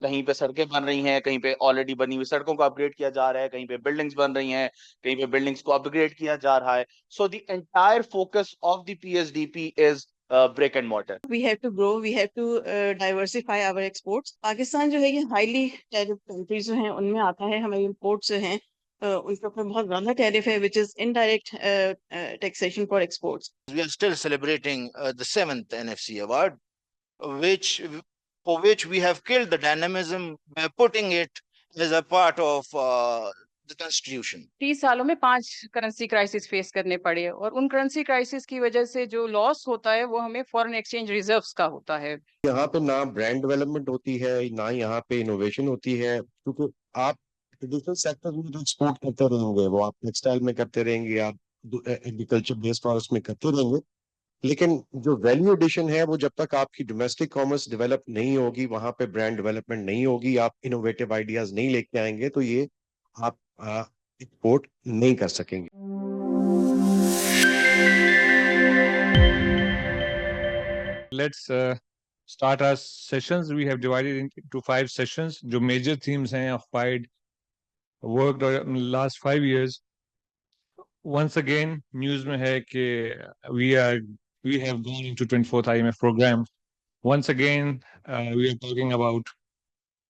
کہیں پہ سڑکیں بن رہی ہیں، کہیں پہ آلریڈی بنی ہوئی سڑکوں کو اپ گریڈ کیا جا رہا ہے، کہیں پہ بلڈنگز بن رہی ہیں، کہیں پہ بلڈنگز کو اپ گریڈ کیا جا رہا ہے. So the entire focus of the P S D P is brick and mortar. We have to grow, we have to diversify our exports. Pakistan جو ہے یہ highly tariff countries جو ہیں ان میں آتا ہے. ہماری imports جو ہیں ان کے اوپر بہت زیادہ ٹیرف ہے, which is indirect taxation for exports. We are still celebrating the 7th NFC award, which for which we have killed the dynamism by putting it as a part of the constitution. 30 سالوں میں 5 currency crisis face کرنے پڑے, اور ان currency crisis کی وجہ سے جو لاس ہوتا ہے وہ ہمیں فورن ایکسچینج ریزروز کا ہوتا ہے. یہاں پہ نہ برانڈ ڈیولپمنٹ ہوتی ہے, نہ یہاں پہ انوویشن ہوتی ہے, کیونکہ آپ ٹریڈیشنل سیکٹر میں جو ایکسپورٹ کرتے رہیں گے وہ آپ ٹیکسٹائل میں کرتے رہیں گے, آپ ایگریکلچر بیسڈ پروڈکٹس میں کرتے رہیں گے, لیکن جو ویلیو ایڈیشن ہے وہ جب تک آپ کی ڈومیسٹک کامرس ڈیولپ نہیں ہوگی, وہاں پہ برانڈ ڈیولپمنٹ نہیں ہوگی, آپ انوویٹو آئیڈیاز نہیں لے کے آئیں گے, تو یہ آپ ایکسپورٹ نہیں کر سکیں گے. Let's start our sessions. We have divided into 5 sessions. جو major themes ہیں of PIDE worked on the last 5 years. Once again, news میں ہے کہ we have gone into 24th IMF program. Once again, we are talking about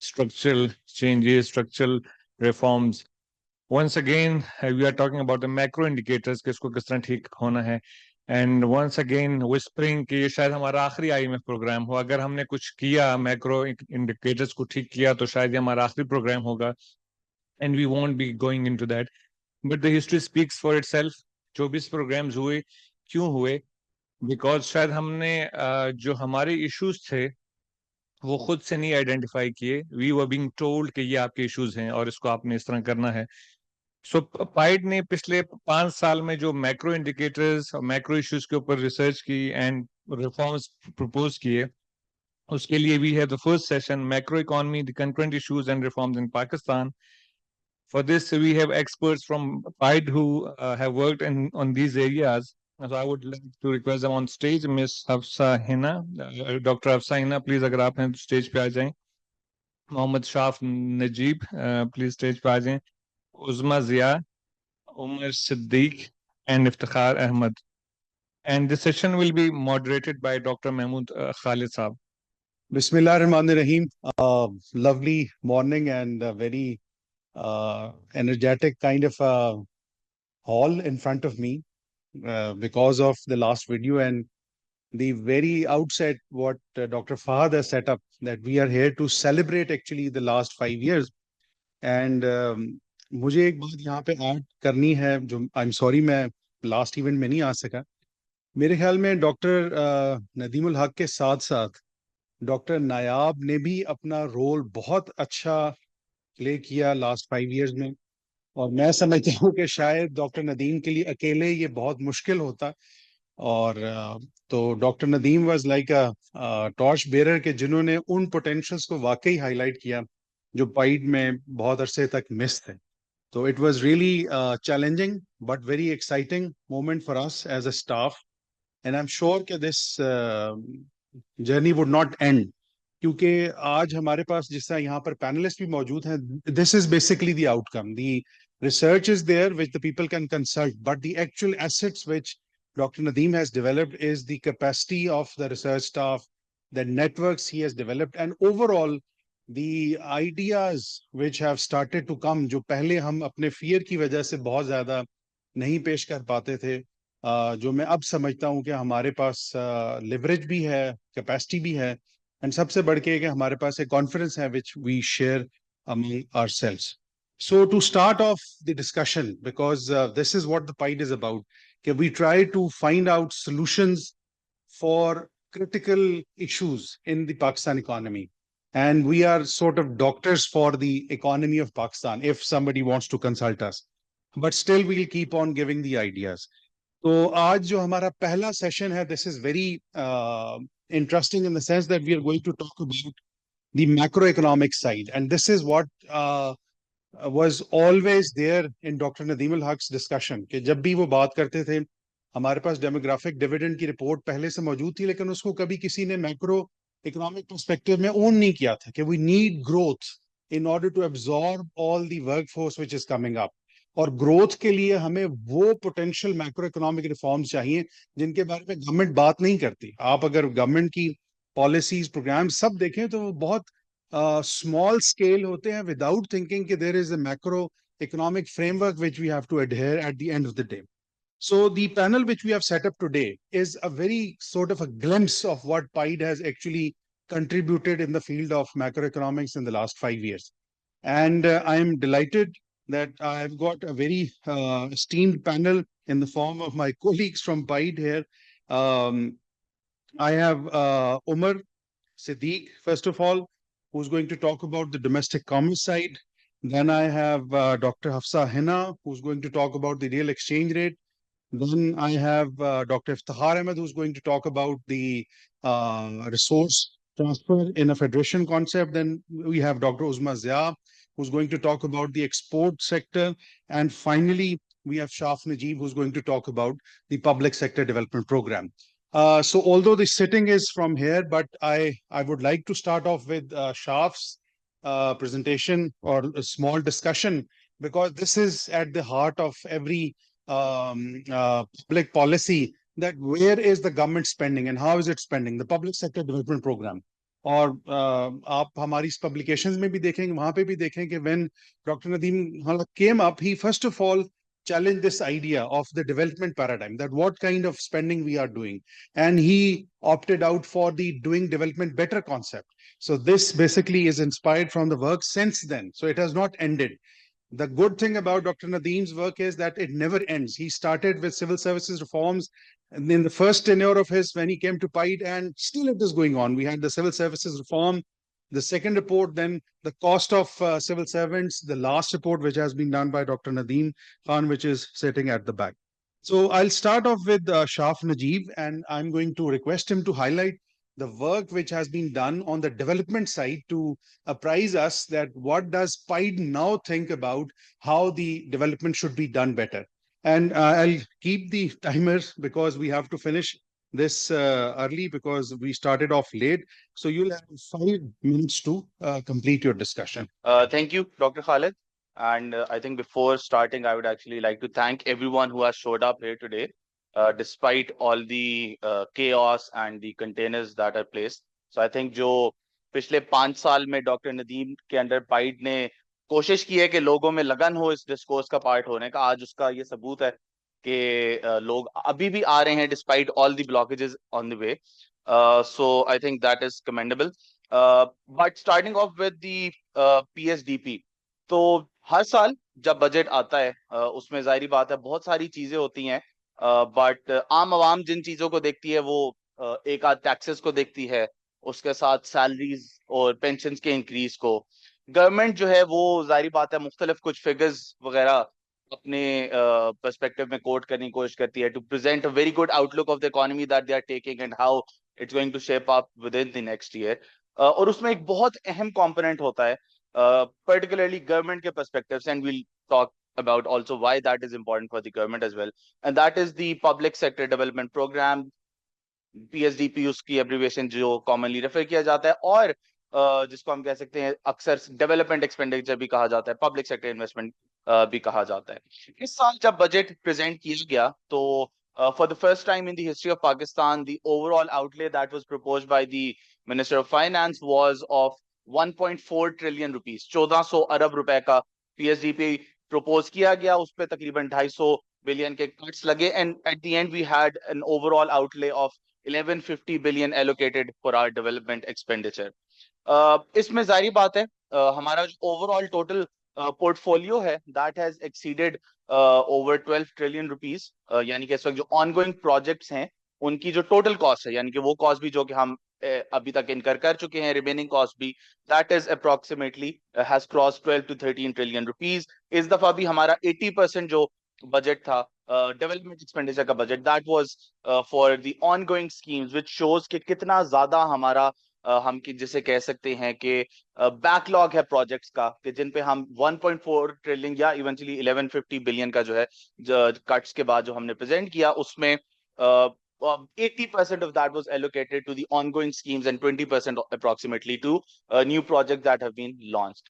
structural changes, structural reforms. Once again, we are talking about the macro indicators کہ اس کو کس طرح ٹھیک ہونا ہے. اینڈ ونس اگین وسپرنگ کہ یہ شاید ہمارا آخری آئی ایم ایف پروگرام ہو. اگر ہم نے کچھ کیا میکرو انڈیکیٹرز کو ٹھیک کیا تو شاید یہ ہمارا آخری پروگرام ہوگا, and we won't be going into that. But the history speaks for itself. 24 programs ہوئے, کیوں ہوئے؟ بیکاز شاید ہم نے جو ہمارے ایشوز تھے وہ خود سے نہیں آئیڈینٹیفائی کیے. وی ور بینگ ٹولڈ کہ یہ آپ کے ایشوز ہیں اور اس کو آپ نے اس طرح کرنا ہے. سو پائڈ نے پچھلے 5 سال میں جو میکرو انڈیکیٹرز اور میکرو ایشوز کے اوپر ریسرچ کی اینڈ ریفارمز پروپوز کیے, اس کے لیے we have the first session macro economy, the concurrent issues and reforms in Pakistan. For this, we have experts from PIDE who have worked on these areas. So I would like to request them on stage, Ms. Hafsa Hina. Dr. Hafsa Hina, please, agar aap hain to stage pe aa jaएं. Mohammad Shaf Najib, please stage pe aa jaएं. Uzma Zia, Umar Siddiq, and Iftikhar Ahmed. And this session will be moderated by Dr. Mahmood Khalid Saab. Bismillah ar-Rahman ar-Rahim. Lovely morning and very energetic kind of hall in front of me because of the last video and the very outset what Dr. Fahad has set up, that we are here to celebrate actually the last 5 years. And مجھے ایک بات یہاں پہ add کرنی ہے جو I'm sorry میں last event میں نہیں آ سکا. میرے خیال میں ڈاکٹر ندیم الحق کے ساتھ ساتھ ڈاکٹر نایاب نے بھی اپنا رول بہت اچھا پلے کیا لاسٹ 5 ایئرز میں, اور میں سمجھتا ہوں کہ شاید ڈاکٹر ندیم کے لیے اکیلے یہ بہت مشکل ہوتا. اور تو doctor Nadeem was like a torch bearer کہ جنہوں نے ان پوٹینشلس کو واقعی ہائی لائٹ کیا جو پائڈ میں بہت عرصے تک مس تھے. تو it was really challenging but very exciting moment for us as a staff, and I am sure کہ this journey would not end, کیونکہ آج ہمارے پاس جس طرح یہاں پر پینلسٹ بھی موجود ہیں, this is basically the outcome. The research is there which the people can consult, but the actual assets which Dr. Nadeem has developed is the capacity of the research staff, the networks he has developed, and overall the ideas which have started to come جو پہلے ہم اپنے fear کی وجہ سے بہت زیادہ نہیں پیش کر پاتے تھے, جو میں اب سمجھتا ہوں کہ ہمارے پاس لیوریج بھی ہے, کیپیسٹی بھی ہے, اینڈ سب سے بڑھ کے کہ ہمارے پاس ایک کانفیڈنس ہے which we share among ourselves. So to start off the discussion, because this is what the PIDE is about, we try to find out solutions for critical issues in the Pakistan economy. And we are sort of doctors for the economy of Pakistan, if somebody wants to consult us. But still we'll keep on giving the ideas. So aaj jo hamara pehla session hai, this is very interesting in the sense that we are going to talk about the macroeconomic side. And this is what was always there in Dr. Nadeem al-Haq's discussion, کہ جب بھی وہ بات کرتے تھے ہمارے پاس demographic dividend کی report پہلے سے موجود تھی لیکن اس کو کبھی کسی نے میکرو इकोनॉमिक पर्सपेक्टिव में ओन नहीं किया था कि we need growth in order to absorb all the workforce which is coming up, और ग्रोथ के लिए हमें वो पोटेंशियल मैक्रो इकोनॉमिक रिफॉर्म्स चाहिए जिनके बारे में गवर्नमेंट बात नहीं करती. आप अगर गवर्नमेंट की पॉलिसीज प्रोग्राम सब देखें तो वो बहुत स्मॉल स्केल होते हैं, विदाउट थिंकिंग कि there is a macro economic framework which we have to adhere at the end of the day. So the panel which we have set up today is a very sort of a glimpse of what PIDE has actually contributed in the field of macroeconomics in the last 5 years. And I am delighted that I've got a very esteemed panel in the form of my colleagues from PIDE here. I have Umar Siddiq, first of all, who's going to talk about the domestic commerce side. Then I have Dr. Hafsa Hina, who's going to talk about the real exchange rate. Then I have Dr. Iftihar Ahmed, who's going to talk about the resource transfer in a federation concept. Then we have Dr. Uzma Zia, who's going to talk about the export sector. And finally, we have Shaf Najib, who's going to talk about the public sector development program. So although the sitting is from here, but I would like to start off with Shaf's presentation or a small discussion, because this is at the heart of every public policy, that where is the government spending and how is it spending the public sector development program. और आप हमारी publications में भी देखेंगे, वहां पे भी देखें कि when Dr. Nadeem Hallak came up, he first of all challenge this idea of the development paradigm, that what kind of spending we are doing, and he opted out for the doing development better concept. So this basically is inspired from the work since then, so it has not ended. The good thing about Dr. Nadeem's work is that it never ends. He started with civil services reforms and in the first tenure of his when he came to PIDE, and still it is going on. We had the civil services reform, the second report, then the cost of civil servants, the last report which has been done by Dr. Nadeem Khan, which is sitting at the back. So I'll start off with Shaf Najib, and I'm going to request him to highlight the work which has been done on the development side to apprise us that what does PIDE now think about how the development should be done better. And I'll keep the timers because we have to finish this early because we started off late. So you'll have 5 minutes to complete your discussion. Thank you, Dr. Khalid. And I think before starting, I would actually like to thank everyone who has showed up here today, despite all the chaos and the containers that are placed. So I think जो पिछले 5 साल में doctor Nadeem के under pied ने कोशिश की है कि लोगों में लगन हो इस डिस्कोर्स का पार्ट होने का, आज उसका ये सबूत है कि लोग अभी भी आ रहे हैं despite all the blockages on the way. So I think that is commendable. But starting off with the PSDP, तो हर साल जब बजट आता है उसमें जाहिर बात है बहुत सारी चीजें होती हैं, बट आम आवाम जिन चीजों को देखती है वो एक आध टैक्सेस को देखती है, उसके साथ सैलरीज और पेंशन के इंक्रीज को. गवर्नमेंट जो है वो जाहिर बात है मुख्तलिफ कुछ फिगर्स वगैरह अपने पर्सपेक्टिव में कोट करने की कोशिश करती है to present a very good outlook of the economy that they are taking and how it's going to shape up within the next year. और उसमें एक बहुत अहम कंपोनेंट होता है particularly government के perspectives, and we'll talk about also why that is important for the government as well, and that is the public sector development program, PSDP उसकी abbreviation जो commonly refer किया जाता है, और जिसको हम कह सकते हैं अक्सर डेवलपमेंट एक्सपेंडिचर भी कहा जाता है, पब्लिक सेक्टर इन्वेस्टमेंट भी कहा जाता है. इस साल जब बजट प्रेजेंट किया गया तो for the first time in the history of Pakistan, the overall outlay that was proposed by the Minister of Finance was of 1.4 trillion rupees. 1400 अरब रुपए का PSDP propose किया गया, उस पे तकरीबन 250 बिलियन के cuts लगे, and at the end we had an overall outlay of 1150 billion allocated for our development expenditure. इसमें जाहिर बात है हमारा जो overall total portfolio है that has exceeded over 12 trillion rupees, यानी कि इस वक्त जो ongoing projects हैं उनकी जो total cost है, यानी कि वो cost भी जो कि हम अभी तक इनकर कर चुके हैं, रिमेनिंग कॉस्ट भी, that is approximately has crossed 12 to 13 trillion rupees. इस दफा भी हमारा 80% जो बजट था डेवलपमेंट एक्सपेंडिचर का budget, that was for the ongoing schemes, which shows कि कितना ज्यादा हमारा हम जिसे कह सकते हैं कि बैकलॉग है प्रोजेक्ट्स का, कि जिन पे हम 1.4 ट्रिलियन या इवेंचुअली 1150 बिलियन का जो है कट्स के बाद जो हमने प्रेजेंट किया उसमें 80% of that was allocated to the ongoing schemes and 20% approximately to new projects that have been launched.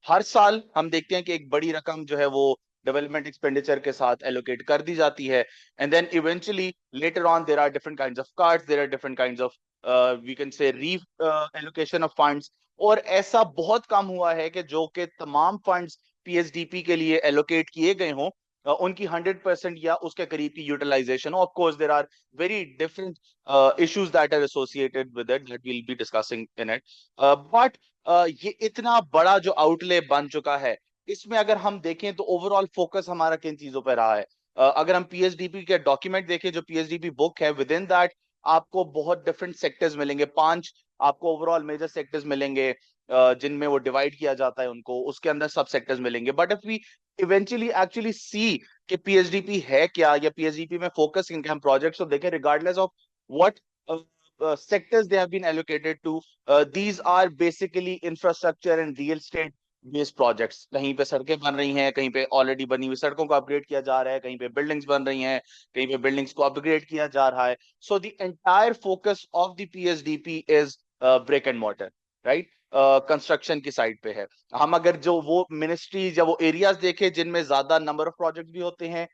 हर साल हम देखते हैं कि एक बड़ी रकम जो है वो डेवलपमेंट एक्सपेंडिचर के साथ एलोकेट कर दी जाती है, and then eventually later on there are different kinds of cards, there are different kinds of we can say री एलोकेशन ऑफ फंड्स, और ऐसा बहुत कम हुआ है कि जो कि तमाम फंड्स पीएसडीपी के लिए एलोकेट किए गए हों उनकी 100% या उसके करीब की utilization. Of course there are very different issues that are associated with it that we'll be discussing in it. But ये इतना बड़ा जो आउटले बन चुका है, इसमें अगर हम देखें तो ओवरऑल फोकस हमारा किन चीजों पर रहा है. अगर हम पीएसडीपी के डॉक्यूमेंट देखें, जो पीएसडीपी बुक है, विद इन दैट आपको बहुत डिफरेंट सेक्टर्स मिलेंगे. 5 आपको ओवरऑल मेजर सेक्टर्स मिलेंगे जिनमें वो डिवाइड किया जाता है उनको, उसके अंदर सब सेक्टर्स मिलेंगे. But if we eventually actually see कि पीएसडीपी है क्या, या पीएसडीपी में फोकस इनके हम प्रोजेक्ट्स को देखें, regardless of what sectors they have been allocated to, these are basically infrastructure and real estate based projects. कहीं पे सड़कें बन रही हैं, कहीं पे ऑलरेडी बनी हुई सड़कों को अपग्रेड किया जा रहा है, कहीं पे बिल्डिंग्स बन रही हैं, कहीं पे बिल्डिंग्स को अपग्रेड किया जा रहा है. So the entire focus of the PSDP is brick and mortar, right? Construction की साइड पे है. हम अगर जो वो मिनिस्ट्रीज या वो एरियाज देखें जिनमें ज्यादा नंबर ऑफ प्रोजेक्ट भी होते हैं,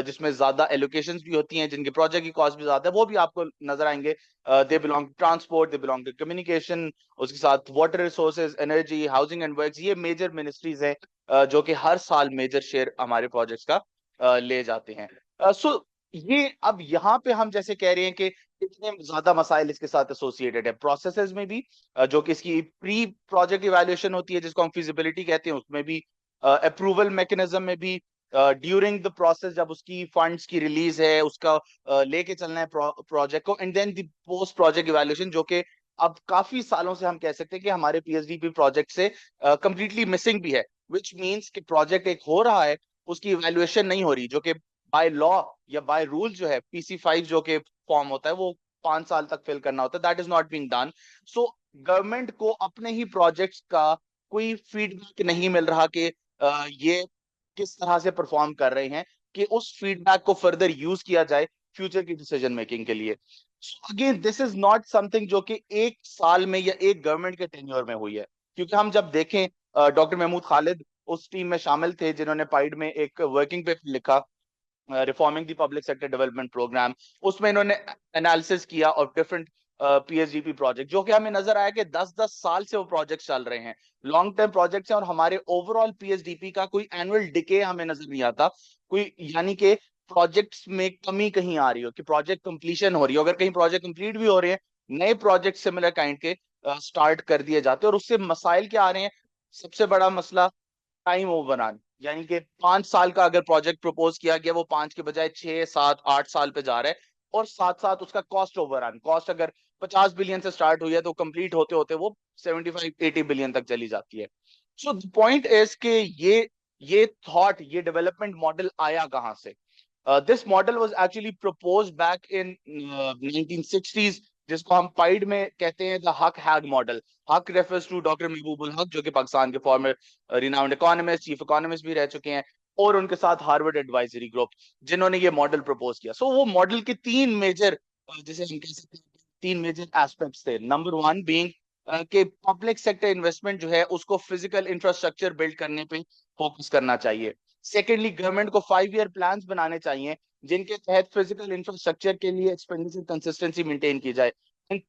जिसमें ज्यादा एलोकेशंस भी होती हैं, जिनके प्रोजेक्ट की कॉस्ट भी ज्यादा है, वो भी आपको नजर आएंगे. They belong to transport, they belong to communication, उसके साथ water resources, energy, housing and works. ये मेजर मिनिस्ट्रीज हैं जो कि हर साल मेजर शेयर हमारे प्रोजेक्ट्स का ले जाते हैं. सो ये अब यहाँ पे हम जैसे कह रहे हैं कि इतने ज्यादा मसाइल इसके साथ एसोसिएटेड है. प्रोसेसेस में भी जो कि इसकी प्री प्रोजेक्ट इवैल्यूएशन होती है जिसको हम फिजिबिलिटी कहते हैं, उसमें भी अप्रूवल मैकेनिज्म में भी, ड्यूरिंग द प्रोसेस जब उसकी फंड्स की रिलीज है, उसका लेके चलना है प्रोजेक्ट को, and then the post project evaluation, जो कि अब काफी सालों से हम कह सकते हैं कि हमारे पीएसडीपी प्रोजेक्ट से कंप्लीटली मिसिंग भी है. विच मींस कि प्रोजेक्ट एक हो रहा है, उसकी इवैल्यूएशन नहीं हो रही, जो कि बाय लॉ या बाय रूल जो है PC5 जो कि फॉर्म होता है वो 5 साल तक फिल करना होता है. That is not being done. So government को अपने ही प्रोजेक्ट्स का कोई फीडबैक नहीं मिल रहा कि ये किस तरह से परफॉर्म कर रहे हैं, कि उस फीडबैक को फर्दर यूज किया जाए फ्यूचर की डिसीजन मेकिंग के लिए. Again this is not something जो कि एक साल में या एक गवर्नमेंट के टेन्योर में हुई है, क्योंकि हम जब देखें डॉक्टर महमूद खालिद उस टीम में शामिल थे जिन्होंने पाइड में एक वर्किंग पेपर लिखा, reforming the public sector development program. उसमें इन्होंने एनालिसिस किया और डिफरेंट पीएसडीपी प्रोजेक्ट, जो कि हमें नजर आया कि 10-10 साल से वो प्रोजेक्ट चल रहे हैं, लॉन्ग टर्म प्रोजेक्ट्स हैं, और हमारे ओवरऑल पीएसडीपी का कोई एनुअल डिके हमें नजर नहीं आता कोई, यानी कि प्रोजेक्ट्स में कमी कहीं आ रही हो, कि प्रोजेक्ट कंप्लीशन हो रही हो. अगर कहीं प्रोजेक्ट कंप्लीट भी हो रहे हैं, नए प्रोजेक्ट सिमिलर काइंड के स्टार्ट कर दिए जाते हैं, और उससे मसाइल क्या आ रहे हैं. सबसे बड़ा मसला टाइम ओवररन, यानी कि 5 साल का अगर प्रोजेक्ट प्रपोज किया गया, वो 5 के बजाय 6, 7, 8 साल पे जा रहा है, और साथ साथ उसका कॉस्ट ओवररन, कॉस्ट अगर 50 बिलियन से स्टार्ट हुई है तो कंप्लीट होते होते वो 75-80 बिलियन तक चली जाती है. सो द पॉइंट इज कि ये थॉट, ये डेवलपमेंट मॉडल आया कहां से. This model was actually proposed back in 1960s, जिसको हम पाइड में कहते हैं द हक हैग मॉडल. हक रेफर्स टू डॉक्टर महबूबुल हक, जो कि पाकिस्तान के farmer renowned economist, chief economist भी रह चुके हैं, और उनके साथ हार्वर्ड एडवाइजरी ग्रुप, जिन्होंने ये मॉडल प्रपोज किया. सो वो मॉडल के 3 मेजर, जैसे हम कह सकते हैं 3 मेजर एस्पेक्ट्स थे. नंबर 1 बीइंग कि पब्लिक सेक्टर इन्वेस्टमेंट जो है उसको फिजिकल इंफ्रास्ट्रक्चर बिल्ड करने पे फोकस करना चाहिए. सेकेंडली, गवर्नमेंट को 5-year प्लान्स बनाने चाहिए जिनके तहत फिजिकल इंफ्रास्ट्रक्चर के लिए एक्सपेंडिचर कंसिस्टेंसी मेंटेन की जाए. एंड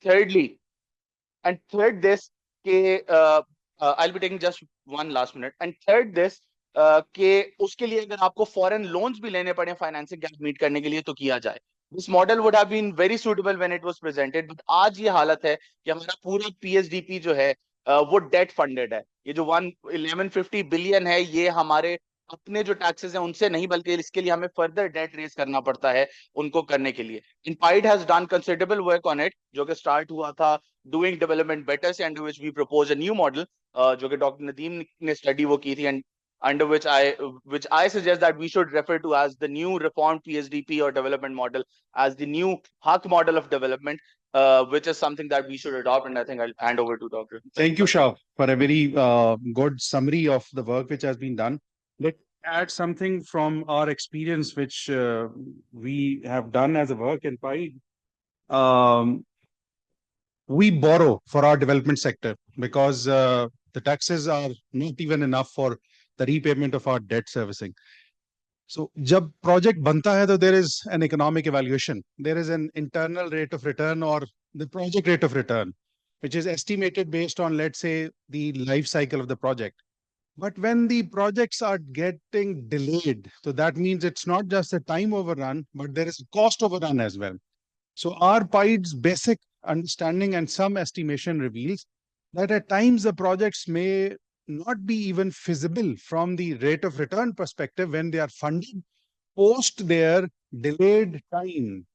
थर्ड दिस के I will be taking just 1 last minute. And third this कि उसके लिए अगर आपको फॉरेन लोन्स भी लेने पड़े फाइनेंसिंग गैप मीट करने के लिए तो किया जाए. This model would have been very suitable when it was presented, but आज ये हालत है कि हमारा पूरा PSDP जो है वो डेट फंडेड है. ये जो 1150 बिलियन है, ये हमारे अपने जो टैक्सेस हैं उनसे नहीं, बल्कि इसके लिए हमें फर्दर डेट रेज करना पड़ता है उनको करने के लिए. InPIDE has done considerable work on it, जो कि स्टार्ट हुआ था doing development better से, under which we propose a new model, जो कि डॉक्टर नदीम ने स्टडी वो की थी, and under which I suggest that we should refer to as the new reformed PSDP or development model, as the new HUC model of development, which is something that we should adopt. And I think I'll hand over to Dr. Thank you, Shah, for a very good summary of the work which has been done. add something from our experience, which we have done as a work in PIDE. We borrow for our development sector because the taxes are not even enough for the repayment of our debt servicing. So, jab project banta hai, there is an economic evaluation. There is an internal rate of return or the project rate of return, which is estimated based on, let's say, the life cycle of the project. But when the projects are getting delayed, so that means it's not just a time overrun, but there is a cost overrun as well. So our PIDE's basic understanding and some estimation reveals that at times the projects may not be even feasible from the rate of return perspective when they are funded post their delayed time.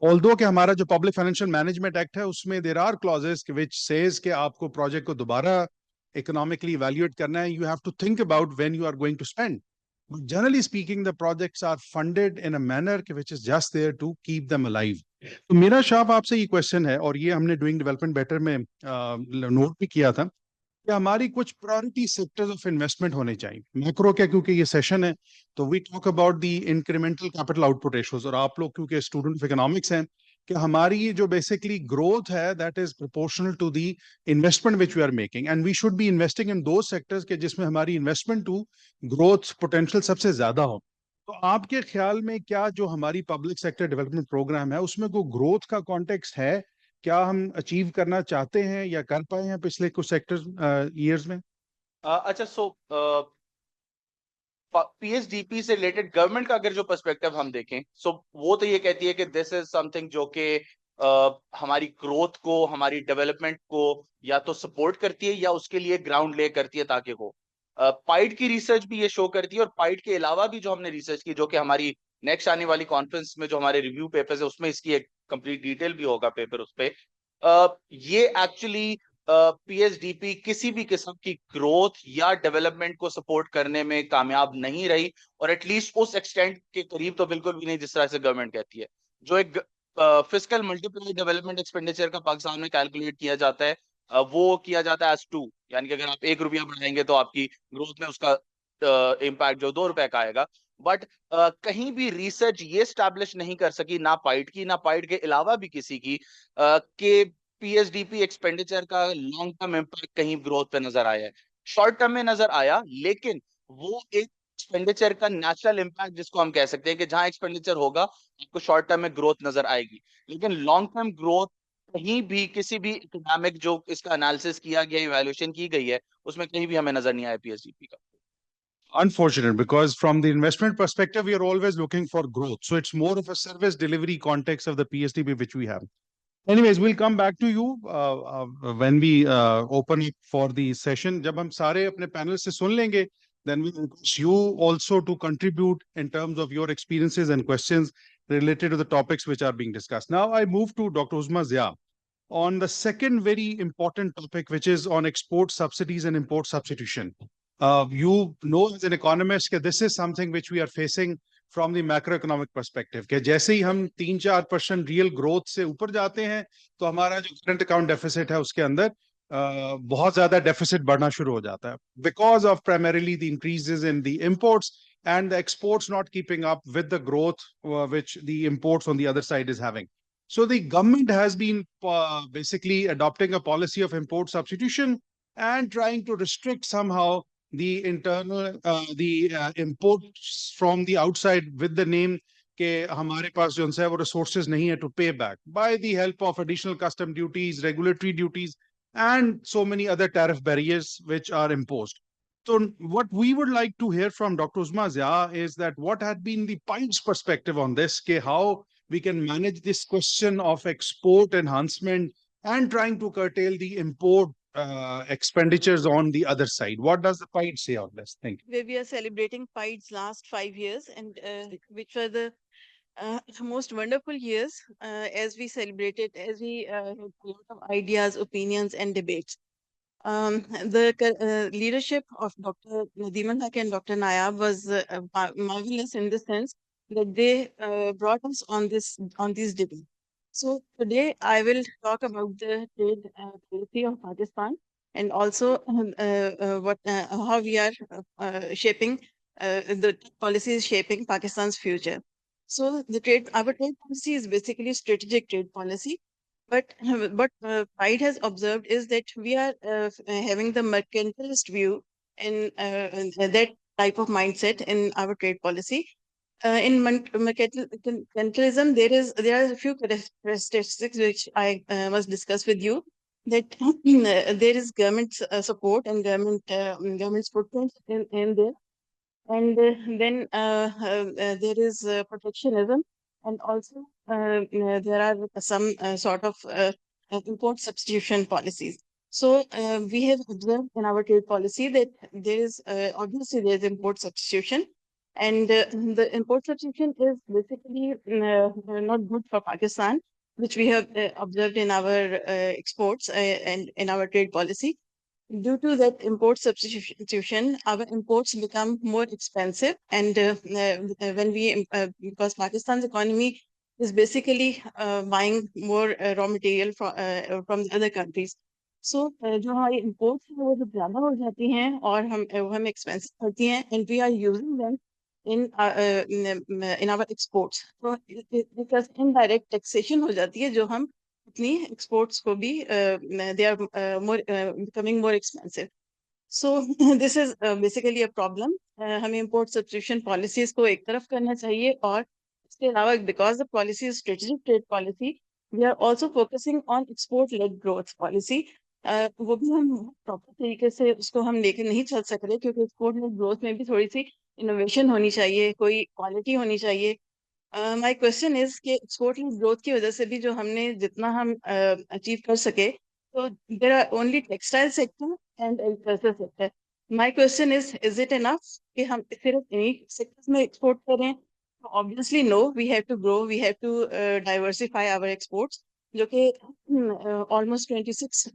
Although कि हमारा जो Public Financial Management Act है उसमें there are clauses which says कि आपको project को दोबारा economically evaluate करना है, you have to think about when you are going to spend. But generally speaking, the projects are funded in a manner which is just there to keep them alive. तो मेरा शाप आपसे ये question है और ये हमने डूइंग डेवलपमेंट बेटर में note भी किया था कि हमारी कुछ प्रायोरिटी सेक्टर्स ऑफ इन्वेस्टमेंट होने चाहिए. मैक्रो क्या, क्योंकि ये सेशन है तो we talk about the incremental capital output ratios, और आप लोग क्योंकि स्टूडेंट ऑफ इकोनॉमिक्स हैं कि हमारी ये जो बेसिकली ग्रोथ है that is proportional to the investment which we are making, and we should be investing in two sectors के जिसमें हमारी इन्वेस्टमेंट टू ग्रोथ पोटेंशियल सबसे ज्यादा हो. तो आपके ख्याल में क्या जो हमारी पब्लिक सेक्टर डेवलपमेंट प्रोग्राम है उसमें कोई ग्रोथ का कॉन्टेक्स्ट है? क्या हम अचीव करना चाहते हैं या कर पाए हैं पिछले कुछ सेक्टर ईयर्स में? अच्छा, सो पीएसडीपी से रिलेटेड गवर्नमेंट का अगर जो पर्सपेक्टिव हम देखें, सो वो तो ये कहती है कि दिस इज समथिंग जो कि हमारी ग्रोथ को, हमारी डेवलपमेंट को या तो सपोर्ट करती है या उसके लिए ग्राउंड ले करती है ताकि हो. पाइड की रिसर्च भी ये शो करती है, और पाइड के अलावा भी जो हमने रिसर्च की, जो कि हमारी नेक्स्ट आने वाली कॉन्फ्रेंस में जो हमारे रिव्यू पेपर्स है उसमें इसकी एक कंप्लीट डिटेल भी होगा पेपर उस पे. ये एक्चुअली पीएसडीपी किसी भी किस्म की ग्रोथ या डेवलपमेंट को सपोर्ट करने में कामयाब नहीं रही, और एटलीस्ट उस एक्सटेंट के करीब तो बिल्कुल भी नहीं जिस तरह से गवर्नमेंट कहती है. जो एक फिस्कल मल्टीप्लाई डेवलपमेंट एक्सपेंडिचर का पाकिस्तान में कैलकुलेट किया जाता है, वो किया जाता है एज 2, यानी कि अगर आप 1 रुपया बढ़ाएंगे तो आपकी ग्रोथ में उसका इम्पैक्ट जो 2 रुपए का आएगा. बट कहीं भी रिसर्च ये स्टैब्लिश नहीं कर सकी, ना पाइड की ना पाइड के अलावा भी किसी की, कि पीएसडीपी एक्सपेंडिचर का लॉन्ग टर्म इम्पैक्ट कहीं ग्रोथ पे नजर आया है. शॉर्ट टर्म में नजर आया, लेकिन वो एक एक्सपेंडिचर का नेचुरल इम्पैक्ट जिसको हम कह सकते हैं कि जहां एक्सपेंडिचर होगा आपको शॉर्ट टर्म में ग्रोथ नजर आएगी, लेकिन लॉन्ग टर्म ग्रोथ कहीं भी किसी भी इकोनॉमिक जो इसका एनालिसिस किया गया, इवैल्यूएशन की गई है, उसमें कहीं भी हमें नजर नहीं आया पीएसडीपी का. Unfortunate, because from the investment perspective, we are always looking for growth. So it's more of a service delivery context of the PSDB which we have. Anyways, we'll come back to you when we open it for the session. जब हम सारे अपने panel से सुन लेंगे, then we request you also to contribute in terms of your experiences and questions related to the topics which are being discussed. Now I move to Dr. Uzma Zia on the second very important topic, which is on export subsidies and import substitution. You know as an economist that this is something which we are facing from the macroeconomic perspective. कि जैसे ही हम 3-4% real growth से ऊपर जाते हैं तो हमारा जो current account deficit है उसके अंदर बहुत ज़्यादा deficit बढ़ना शुरू हो जाता है, because of primarily the increases in the imports and the exports not keeping up with the growth which the imports on the other side is having. So the government has been basically adopting a policy of import substitution and trying to restrict somehow the internal imports from the outside with the name के हमारे पास जो है वो resources नहीं है to pay back, by the help of additional custom duties, regulatory duties, and so many other tariff barriers which are imposed. So what we would like to hear from Dr. Uzma Zia is that what had been the PIDE's perspective on this, ke how we can manage this question of export enhancement and trying to curtail the import expenditures on the other side. What does the PIDE say on this? Thank you. Where we are celebrating PIDE's last 5 years, and which were the most wonderful years as we celebrated, as we had a lot of ideas, opinions, and debates. The leadership of Dr. Nadeem al-Haq and Dr. Nayab was marvelous in the sense that they brought us on this debate. So today I will talk about the trade policy of Pakistan, and also how we are shaping the policy is shaping Pakistan's future. So our trade policy is basically strategic trade policy. But what Pride has observed is that we are having the mercantilist view in that type of mindset in our trade policy. In mercantilism, there are a few characteristics which I must discuss with you. That there is government support and government's footprint in there, and then there is protectionism, and also there are some sort of import substitution policies. So we have observed in our trade policy that there is obviously there is import substitution, and the import substitution is basically not good for Pakistan, which we have observed in our exports and in our trade policy. Due to that import substitution, our imports become more expensive, and because Pakistan's economy is basically buying more raw material from the other countries. So जो हमारी imports हैं वो जब ज़्यादा हो जाती हैं और हम expensive पड़ती हैं, and we are using them in our exports. So because indirect taxation हो जाती है जो हम अपनी exports को भी they are more becoming more expensive. So this is basically a problem. हमें import substitution policies को एक तरफ करना चाहिए, और इसके अलावा because the policy is strategic trade policy, we are also focusing on export led growth policy. वो भी हम प्रॉपर तरीके से उसको हम लेके नहीं चल सक रहे, क्योंकि एक्सपोर्ट लेड ग्रोथ में भी थोड़ी सी इनोवेशन होनी चाहिए, कोई क्वालिटी होनी चाहिए. माय क्वेश्चन इज कि एक्सपोर्ट लेड ग्रोथ की वजह से भी जो हमने जितना हम अचीव कर सके, तो there are only textile sector and agriculture sector. My question is it enough कि हम सिर्फ इन्हीं सेक्टर्स में एक्सपोर्ट करें? Obviously no, we have to grow, we have to diversify our exports, जो कि ऑलमोस्ट 26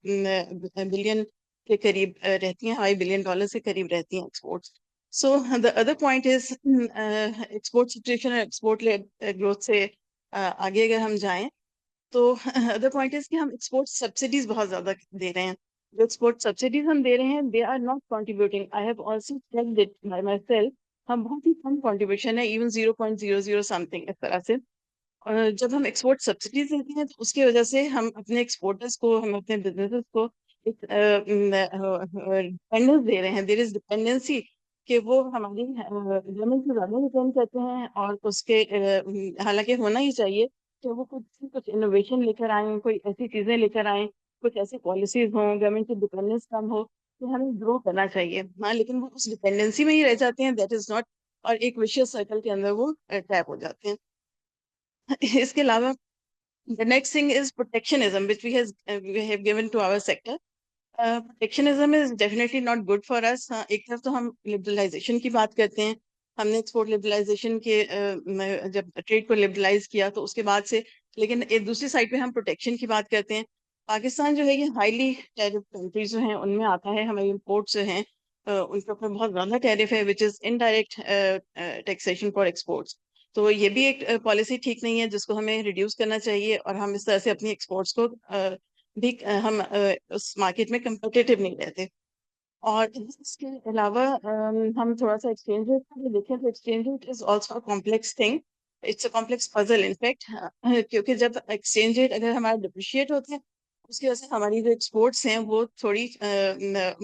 बिलियन के करीब रहती हैं, $5 बिलियन के करीब रहती हैं exports. So the other point is export substitution और export led growth से आगे अगर हम जाएं, तो other point is कि हम export subsidies बहुत ज़्यादा दे रहे हैं. जो export subsidies हम दे रहे हैं, they are not contributing. I have also checked it by myself. हम बहुत ही कम contribution है, even 0.00 something इस तरह से. जब हम एक्सपोर्ट सब्सिडीज देते हैं, तो उसकी वजह से हम अपने एक्सपोर्टर्स को, हम अपने बिजनेसेस को एक डिपेंडेंस दे रहे हैं. देयर इज डिपेंडेंसी कि वो हमारी गवर्नमेंट से ज़्यादा डिपेंड करते हैं, और उसके हालांकि होना ही चाहिए कि वो कुछ इनोवेशन लेकर आए, कोई ऐसी चीज़ें लेकर आए, कुछ ऐसी पॉलिसीज हों, गवर्नमेंट की डिपेंडेंस कम हो, तो हमें ग्रो करना चाहिए. हाँ, लेकिन वो उस डिपेंडेंसी में ही रह जाते हैं, दैट इज नॉट, और एक विशियस सर्कल के अंदर वो ट्रैप हो जाते हैं. इसके अलावा the next thing is protectionism, which we have given to our sector. Protectionism is definitely not good for us. एक तरफ तो हम लिबरलाइजेशन की बात करते हैं, हमने एक्सपोर्ट लिबरलाइजेशन के जब ट्रेड को लिबरलाइज किया तो उसके बाद से, लेकिन एक दूसरी साइड पे हम प्रोटेक्शन की बात करते हैं. पाकिस्तान जो है ये हाईली टैरिफ कंट्रीज जो हैं उनमें आता है. हमारे इम्पोर्ट्स जो हैं उनके ऊपर बहुत ज़्यादा टैरिफ है, which is indirect taxation for exports. तो ये भी एक पॉलिसी ठीक नहीं है, जिसको हमें रिड्यूस करना चाहिए, और हम इस तरह से अपनी एक्सपोर्ट्स को भी हम उस मार्केट में कंपटीटिव नहीं रहते. और इसके अलावा हम थोड़ा सा एक्सचेंज रेट का भी देखें, तो exchange rate is also complex thing, it's a complex puzzle in fact, क्योंकि जब एक्सचेंज रेट अगर हमारा डिप्रिशिएट होता है, उसकी वजह से हमारी जो एक्सपोर्ट्स हैं वो थोड़ी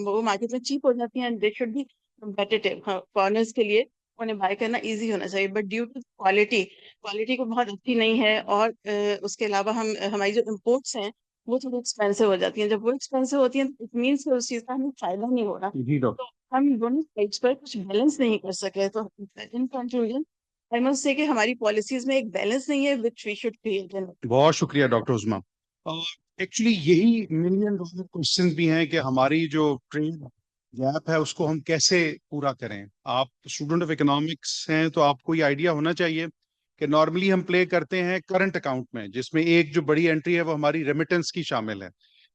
वो मार्केट में चीप हो जाती हैं. They should be competitive, foreigners के लिए उन्हें बाय करना इजी होना चाहिए, बट ड्यू टू क्वालिटी को बहुत अच्छी नहीं है, और उसके अलावा हमारी जो इम्पोर्ट्स हैं वो थोड़ी एक्सपेंसिव हो जाती हैं. जब वो एक्सपेंसिव होती हैं, तो इट मीन्स कि उस चीज़ का हमें फायदा नहीं हो रहा. जी डॉक्टर, तो हम दोनों साइड्स पर कुछ बैलेंस नहीं कर सके. तो in conclusion I must say कि हमारी पॉलिसीज में एक बैलेंस नहीं है, व्हिच वी शुड क्रिएट. बहुत शुक्रिया डॉक्टर उस्मा. एक्चुअली यही $1 मिलियन क्वेश्चन भी हैं कि हमारी जो ट्रेड गैप है उसको हम कैसे पूरा करें. आप स्टूडेंट ऑफ इकोनॉमिक्स हैं, तो आपको ये आइडिया होना चाहिए कि नॉर्मली हम प्ले करते हैं करंट अकाउंट में, जिसमें एक जो बड़ी एंट्री है वो हमारी रेमिटेंस की शामिल है.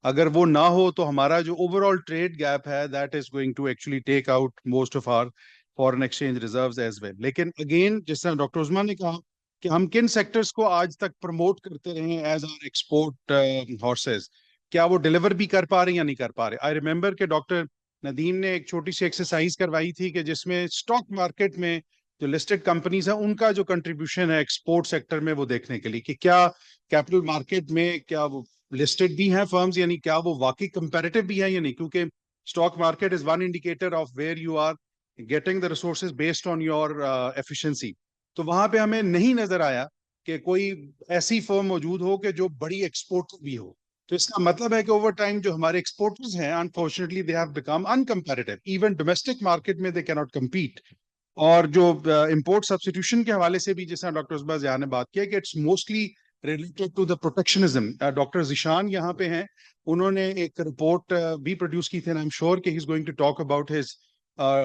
अगर वो ना हो तो हमारा जो ओवरऑल ट्रेड गैप है, that is going to actually take out most of our foreign exchange reserves as well. लेकिन अगेन, जिस तरह डॉक्टर उस्मा ने कहा कि हम किन सेक्टर्स को आज तक प्रमोट करते रहे एज आवर एक्सपोर्ट हॉर्सेस, क्या वो डिलीवर भी कर पा रहे हैं या नहीं कर पा रहे. आई रिमेंबर कि डॉक्टर ندیم نے ایک چھوٹی سی ایکسرسائز کروائی تھی کہ جس میں اسٹاک مارکیٹ میں جو لسٹڈ کمپنیز ہیں ان کا جو کنٹریبیوشن ہے ایکسپورٹ سیکٹر میں وہ دیکھنے کے لیے کہ کیا کیپٹل مارکیٹ میں کیا وہ لسٹڈ بھی ہیں فرمز, یعنی کیا وہ واقعی کمپیریٹو بھی ہیں یا نہیں, کیونکہ stock market is one indicator of where you are getting the resources based on your efficiency. تو وہاں پہ ہمیں نہیں نظر آیا کہ کوئی ایسی فرم موجود ہو کہ جو بڑی ایکسپورٹر بھی ہو. تو اس کا مطلب ہے کہ اوور ٹائم جو ہمارے ایکسپورٹرز ہیں unfortunately they have become incompetitive, even domestic market میں دے کی ناٹ کمپیٹ. اور جو امپورٹ سبسٹیوشن کے حوالے سے بھی جیسا ڈاکٹر عصبہ ضیاء نے بات کیا کہ it's mostly related to the protectionism. Doctor Zeeshan یہاں پہ ہیں, انہوں نے ایک رپورٹ بھی پروڈیوس کی تھی, and I'm sure کہ he's going to talk about his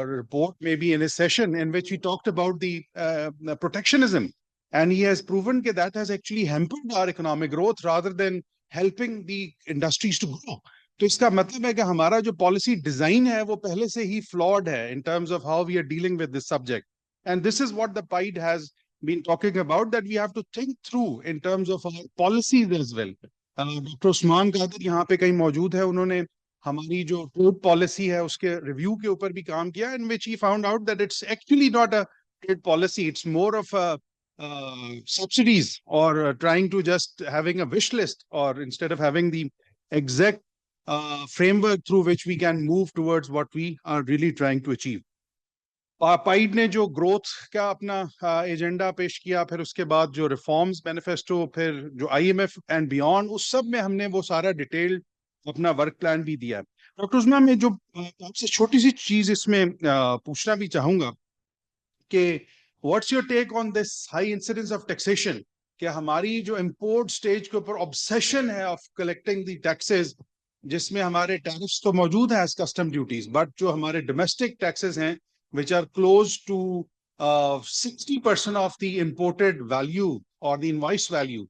report maybe in his session in which he talked about the protectionism, and he has proven that has actually hampered our economic growth rather than helping the industries to grow. تو اس کا مطلب ہے کہ ہمارا جو policy design ہے وہ پہلے سے ہی فلاڈ ہے in terms of how we are dealing with this subject. And this is what the PIDE has been talking about, that we have to think through in terms of our policies as well. Doctor Usman Qadir یہاں پہ کہیں موجود ہے, انہوں نے ہماری جو trade policy ہے اس کے ریویو کے اوپر بھی کام کیا, in which he found out that it's actually not a trade policy, it's more of a subsidies or trying to just having a wish list, or instead of having the exact framework through which we can move towards what we are really trying to achieve. پائیڈ نے جو growth کا اپنا agenda پیش کیا, پھر اس کے بعد جو ریفارمز مینیفیسٹو, پھر جو I M F and beyond, اس سب میں ہم نے وہ سارا ڈیٹیل اپنا ورک پلان بھی دیا. ڈاکٹر عثمان, میں جو آپ سے چھوٹی سی چیز اس میں پوچھنا بھی چاہوں گا کہ what's your take on this high incidence of taxation, کہ ہماری جو امپورٹ سٹیج کے اوپر obsession ہے آف کلیکٹنگ دی ٹیکسز, جس میں ہمارے ٹیرفس تو موجود ہیں ایز کسٹم ڈیوٹیز, بٹ جو ہمارے ڈومیسٹک ٹیکسز ہیں which are close to 60% of the imported value or the invoice value.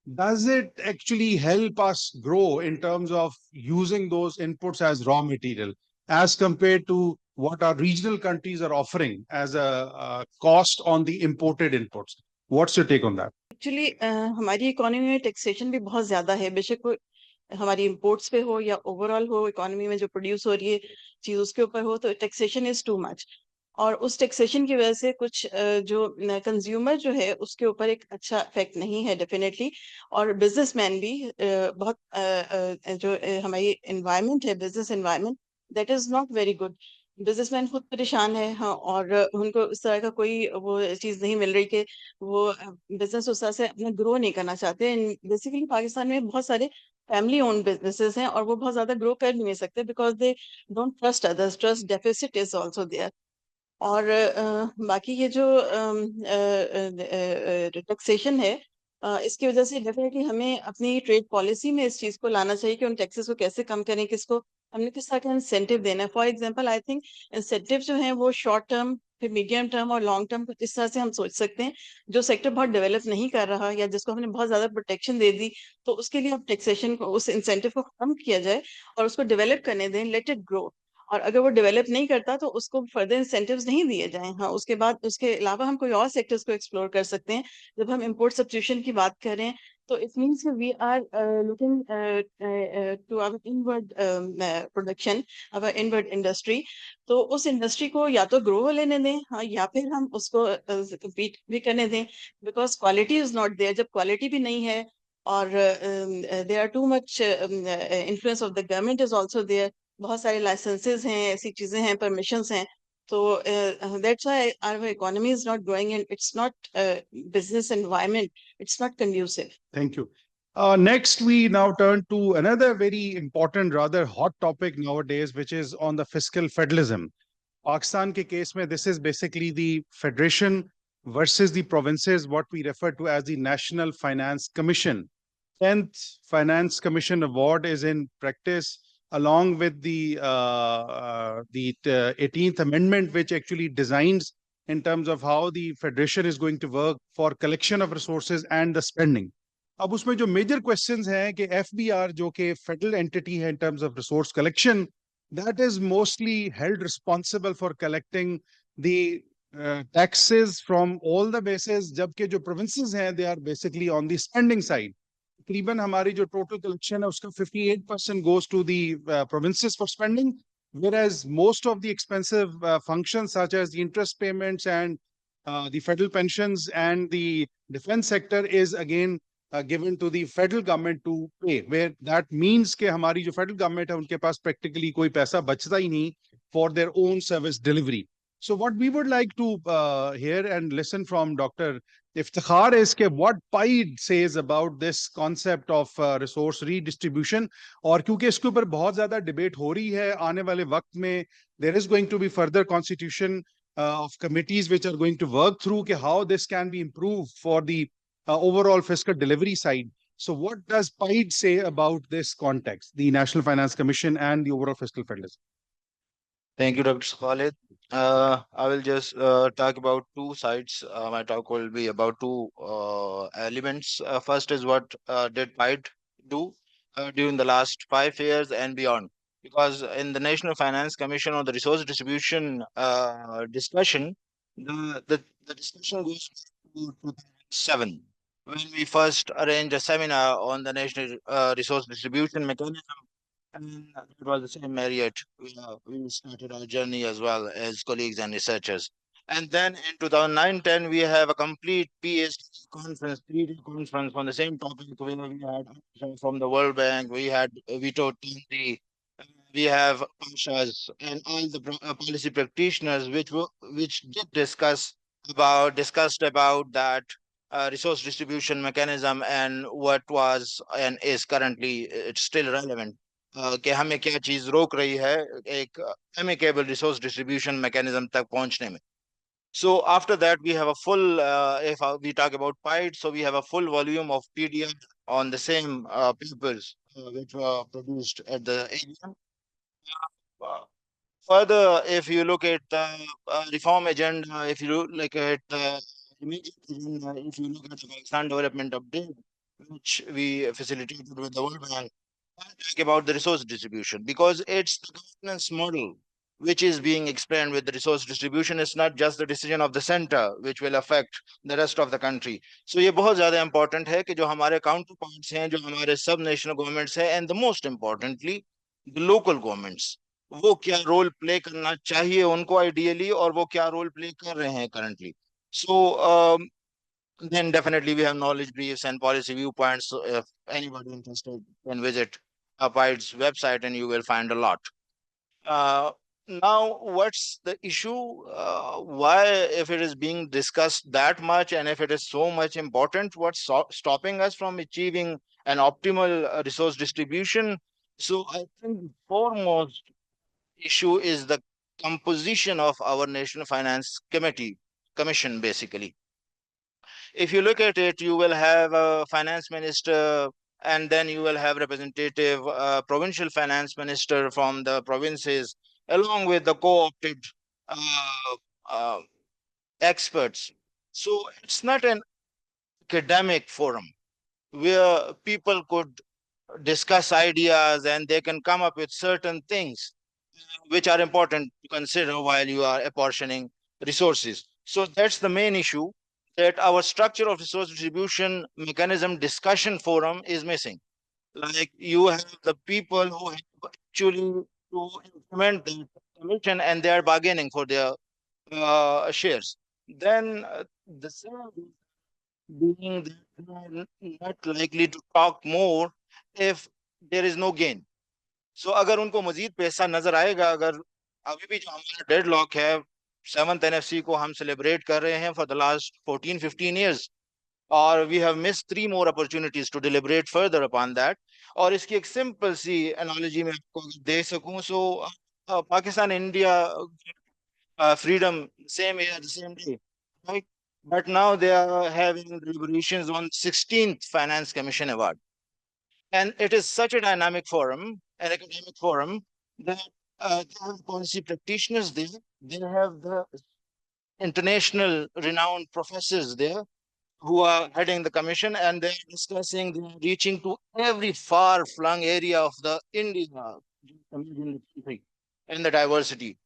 Does it actually help us grow in terms of using those inputs as raw material as compared to what our regional countries are offering as a cost on the imported inputs? What's your take on that? Actually ہماری economy میں taxation بھی بہت زیادہ ہے, بے شک ہماری imports پہ ہو یا اوور آل ہو, اکانومی میں جو پروڈیوس ہو رہی ہے چیز اس کے اوپر ہو, تو ٹیکسیشن از ٹو مچ. اور اس ٹیکسیشن کی وجہ سے کچھ جو کنزیومر جو ہے اس کے اوپر ایک اچھا افیکٹ نہیں ہے ڈیفینیٹلی, اور بزنس مین بھی بہت جو ہماری انوائرمنٹ ہے, business environment, that is not very good. Business man خود پریشان ہے, ہاں, اور ان کو اس طرح کا کوئی وہ چیز نہیں مل رہی کہ وہ بزنس اس طرح سے اپنا گرو نہیں کرنا چاہتے. بیسیکلی پاکستان میں بہت سارے فیملی اون بزنسز ہیں اور وہ بہت زیادہ گرو کر بھی نہیں سکتے because they don't trust others, trust deficits is also their. اور باقی یہ جو ٹیکسیشن ہے, اس کی وجہ سے ڈیفینیٹلی ہمیں اپنی ٹریڈ پالیسی میں اس چیز کو لانا چاہیے کہ ان ٹیکسز کو کیسے کم کریں, کس کو ہم نے کس طرح کا انسینٹیو دینا ہے. For example I think incentive جو ہیں وہ شارٹ ٹرم, پھر میڈیم ٹرم اور لانگ ٹرم, اس طرح سے ہم سوچ سکتے ہیں. جو سیکٹر بہت ڈیولپ نہیں کر رہا یا جس کو ہم نے بہت زیادہ پروٹیکشن دے دی, تو اس کے لیے اب ٹیکسیشن کو, اس انسینٹیو کو کم کیا جائے اور اس کو ڈیولپ کرنے دیں, لیٹ اٹ گرو. اور اگر وہ ڈیولپ نہیں کرتا تو اس کو فردر انسینٹیوز نہیں دیے جائیں. ہاں, اس کے بعد اس کے علاوہ ہم کوئی اور سیکٹرز کو ایکسپلور کر سکتے ہیں. جب ہم امپورٹ سبسٹیوشن کی بات کریں تو it means we are looking to our inward production, our inward industry. تو اس انڈسٹری کو یا تو گرو لینے دیں, ہاں, یا پھر ہم اس کو کمپیٹ بھی کرنے دیں, because quality is not there. جب کوالٹی بھی نہیں ہے اور there are too much influence of the government is also there, بہت سارے لائسنسز ہیں, ایسی چیزیں ہیں, پرمیشنز ہیں, تو that's why our economy is not growing and it's not business environment, it's not conducive. Thank you. Next, we now turn to another very important, rather hot topic nowadays, which is on the fiscal federalism. Pakistan ke case mein, this is basically the federation versus the provinces, what we refer to as the National Finance Commission. 10th Finance Commission Award is in practice, along with the 18th Amendment, which actually designs in terms of how the federation is going to work for collection of resources and the spending. اب اس میں جو major questions ہیں کہ F B are جو کہ federal entity ہے in terms of resource collection, that is mostly held responsible for collecting the taxes from all the bases, جبکہ جو پروونسز ہیں they are basically on the spending side. تقریباً ہماری جو total collection ہے اس کا 58% goes to the provinces for spending, whereas most of the expensive functions such as the interest payments and the federal pensions and the defense sector is again given to the federal government to pay, where that means कि हमारी जो federal government है उनके पास practically कोई पैसा बचता ही नहीं for their own service delivery. So what we would like to hear and listen from Dr. Iftikhar is कि what PIDE says about this concept of resource redistribution, और क्योंकि इसके ऊपर बहुत ज्यादा डिबेट हो रही है आने वाले वक्त में, there is going to be further constitution of committees which are going to work through how this can be improved for the overall fiscal delivery side. So what does PIDE say about this context, the National Finance Commission and the overall fiscal federalism? Thank you, Dr. Khalid. I will just talk about two sides. My talk will be about two elements. First is what did PIDE do during the last 5 years and beyond. Because in the National Finance Commission on the resource distribution discussion, the discussion goes to 2007, when we first arranged a seminar on the national resource distribution mechanism. And it was the same Marriott. We started our journey as well as colleagues and researchers. And then in 2009-10, we have a complete PhD conference, 3-day conference on the same topic. We had from the World Bank, we had Vito Tanzi, we have Pashas and all the policy practitioners, which did discussed about that resource distribution mechanism and what was and is currently it's still relevant. कि हमें क्या चीज रोक रही है एक amicable resource distribution mechanism तक पहुंचने में. So after that we have a full if we talk about PIDE, so we have a full volume of PDF on the same papers which were produced at the AGM. Further, if you look at the reform agenda, if you look at the immediate agenda, if you look at the Pakistan Development Update, which we facilitated with the World Bank, I'll talk about the resource distribution, because it's the governance model which is being explained with the resource distribution. It's not just the decision of the center which will affect the rest of the country. So ये बहुत ज़्यादा important है कि जो हमारे counterparts हैं, जो हमारे sub-national governments हैं, and the most importantly, the local governments, वो क्या role play करना चाहिए उनको ideally, और वो क्या role play कर रहे हैं currently. So then definitely we have knowledge briefs and policy viewpoints. So if anybody interested can visit PIDE's website and you will find a lot. Now, what's the issue? Why, if it is being discussed that much and if it is so much important, what's stopping us from achieving an optimal resource distribution? So I think the foremost issue is the composition of our National Finance Commission, basically. If you look at it, you will have a finance minister, and then you will have representative provincial finance minister from the provinces, along with the co-opted experts. So it's not an academic forum where people could discuss ideas and they can come up with certain things which are important to consider while you are apportioning resources. So that's the main issue, that our structure of resource distribution mechanism discussion forum is missing. Like you have the people who have actually to implement the commission and they are bargaining for their shares. Then the same being that they are not likely to talk more if there is no gain. So अगर उनको मजीद पैसा नजर आएगा, अगर अभी भी जो हमारा डेडलॉक है 7th NFC को हम celebrate कर रहे हैं for the last 14-15 years, or we have missed 3 more opportunities to deliberate further upon that. और इसकी एक simple सी analogy मैं आपको दे सकूं, so Pakistan India freedom same year, the same day, right? But now they are having deliberations on 16th Finance Commission Award. And it is such a dynamic forum, an academic forum, that they have policy practitioners there. They have the international renowned professors there who are heading the commission, and they're discussing, they're reaching to every far-flung area of the India country and the diversity.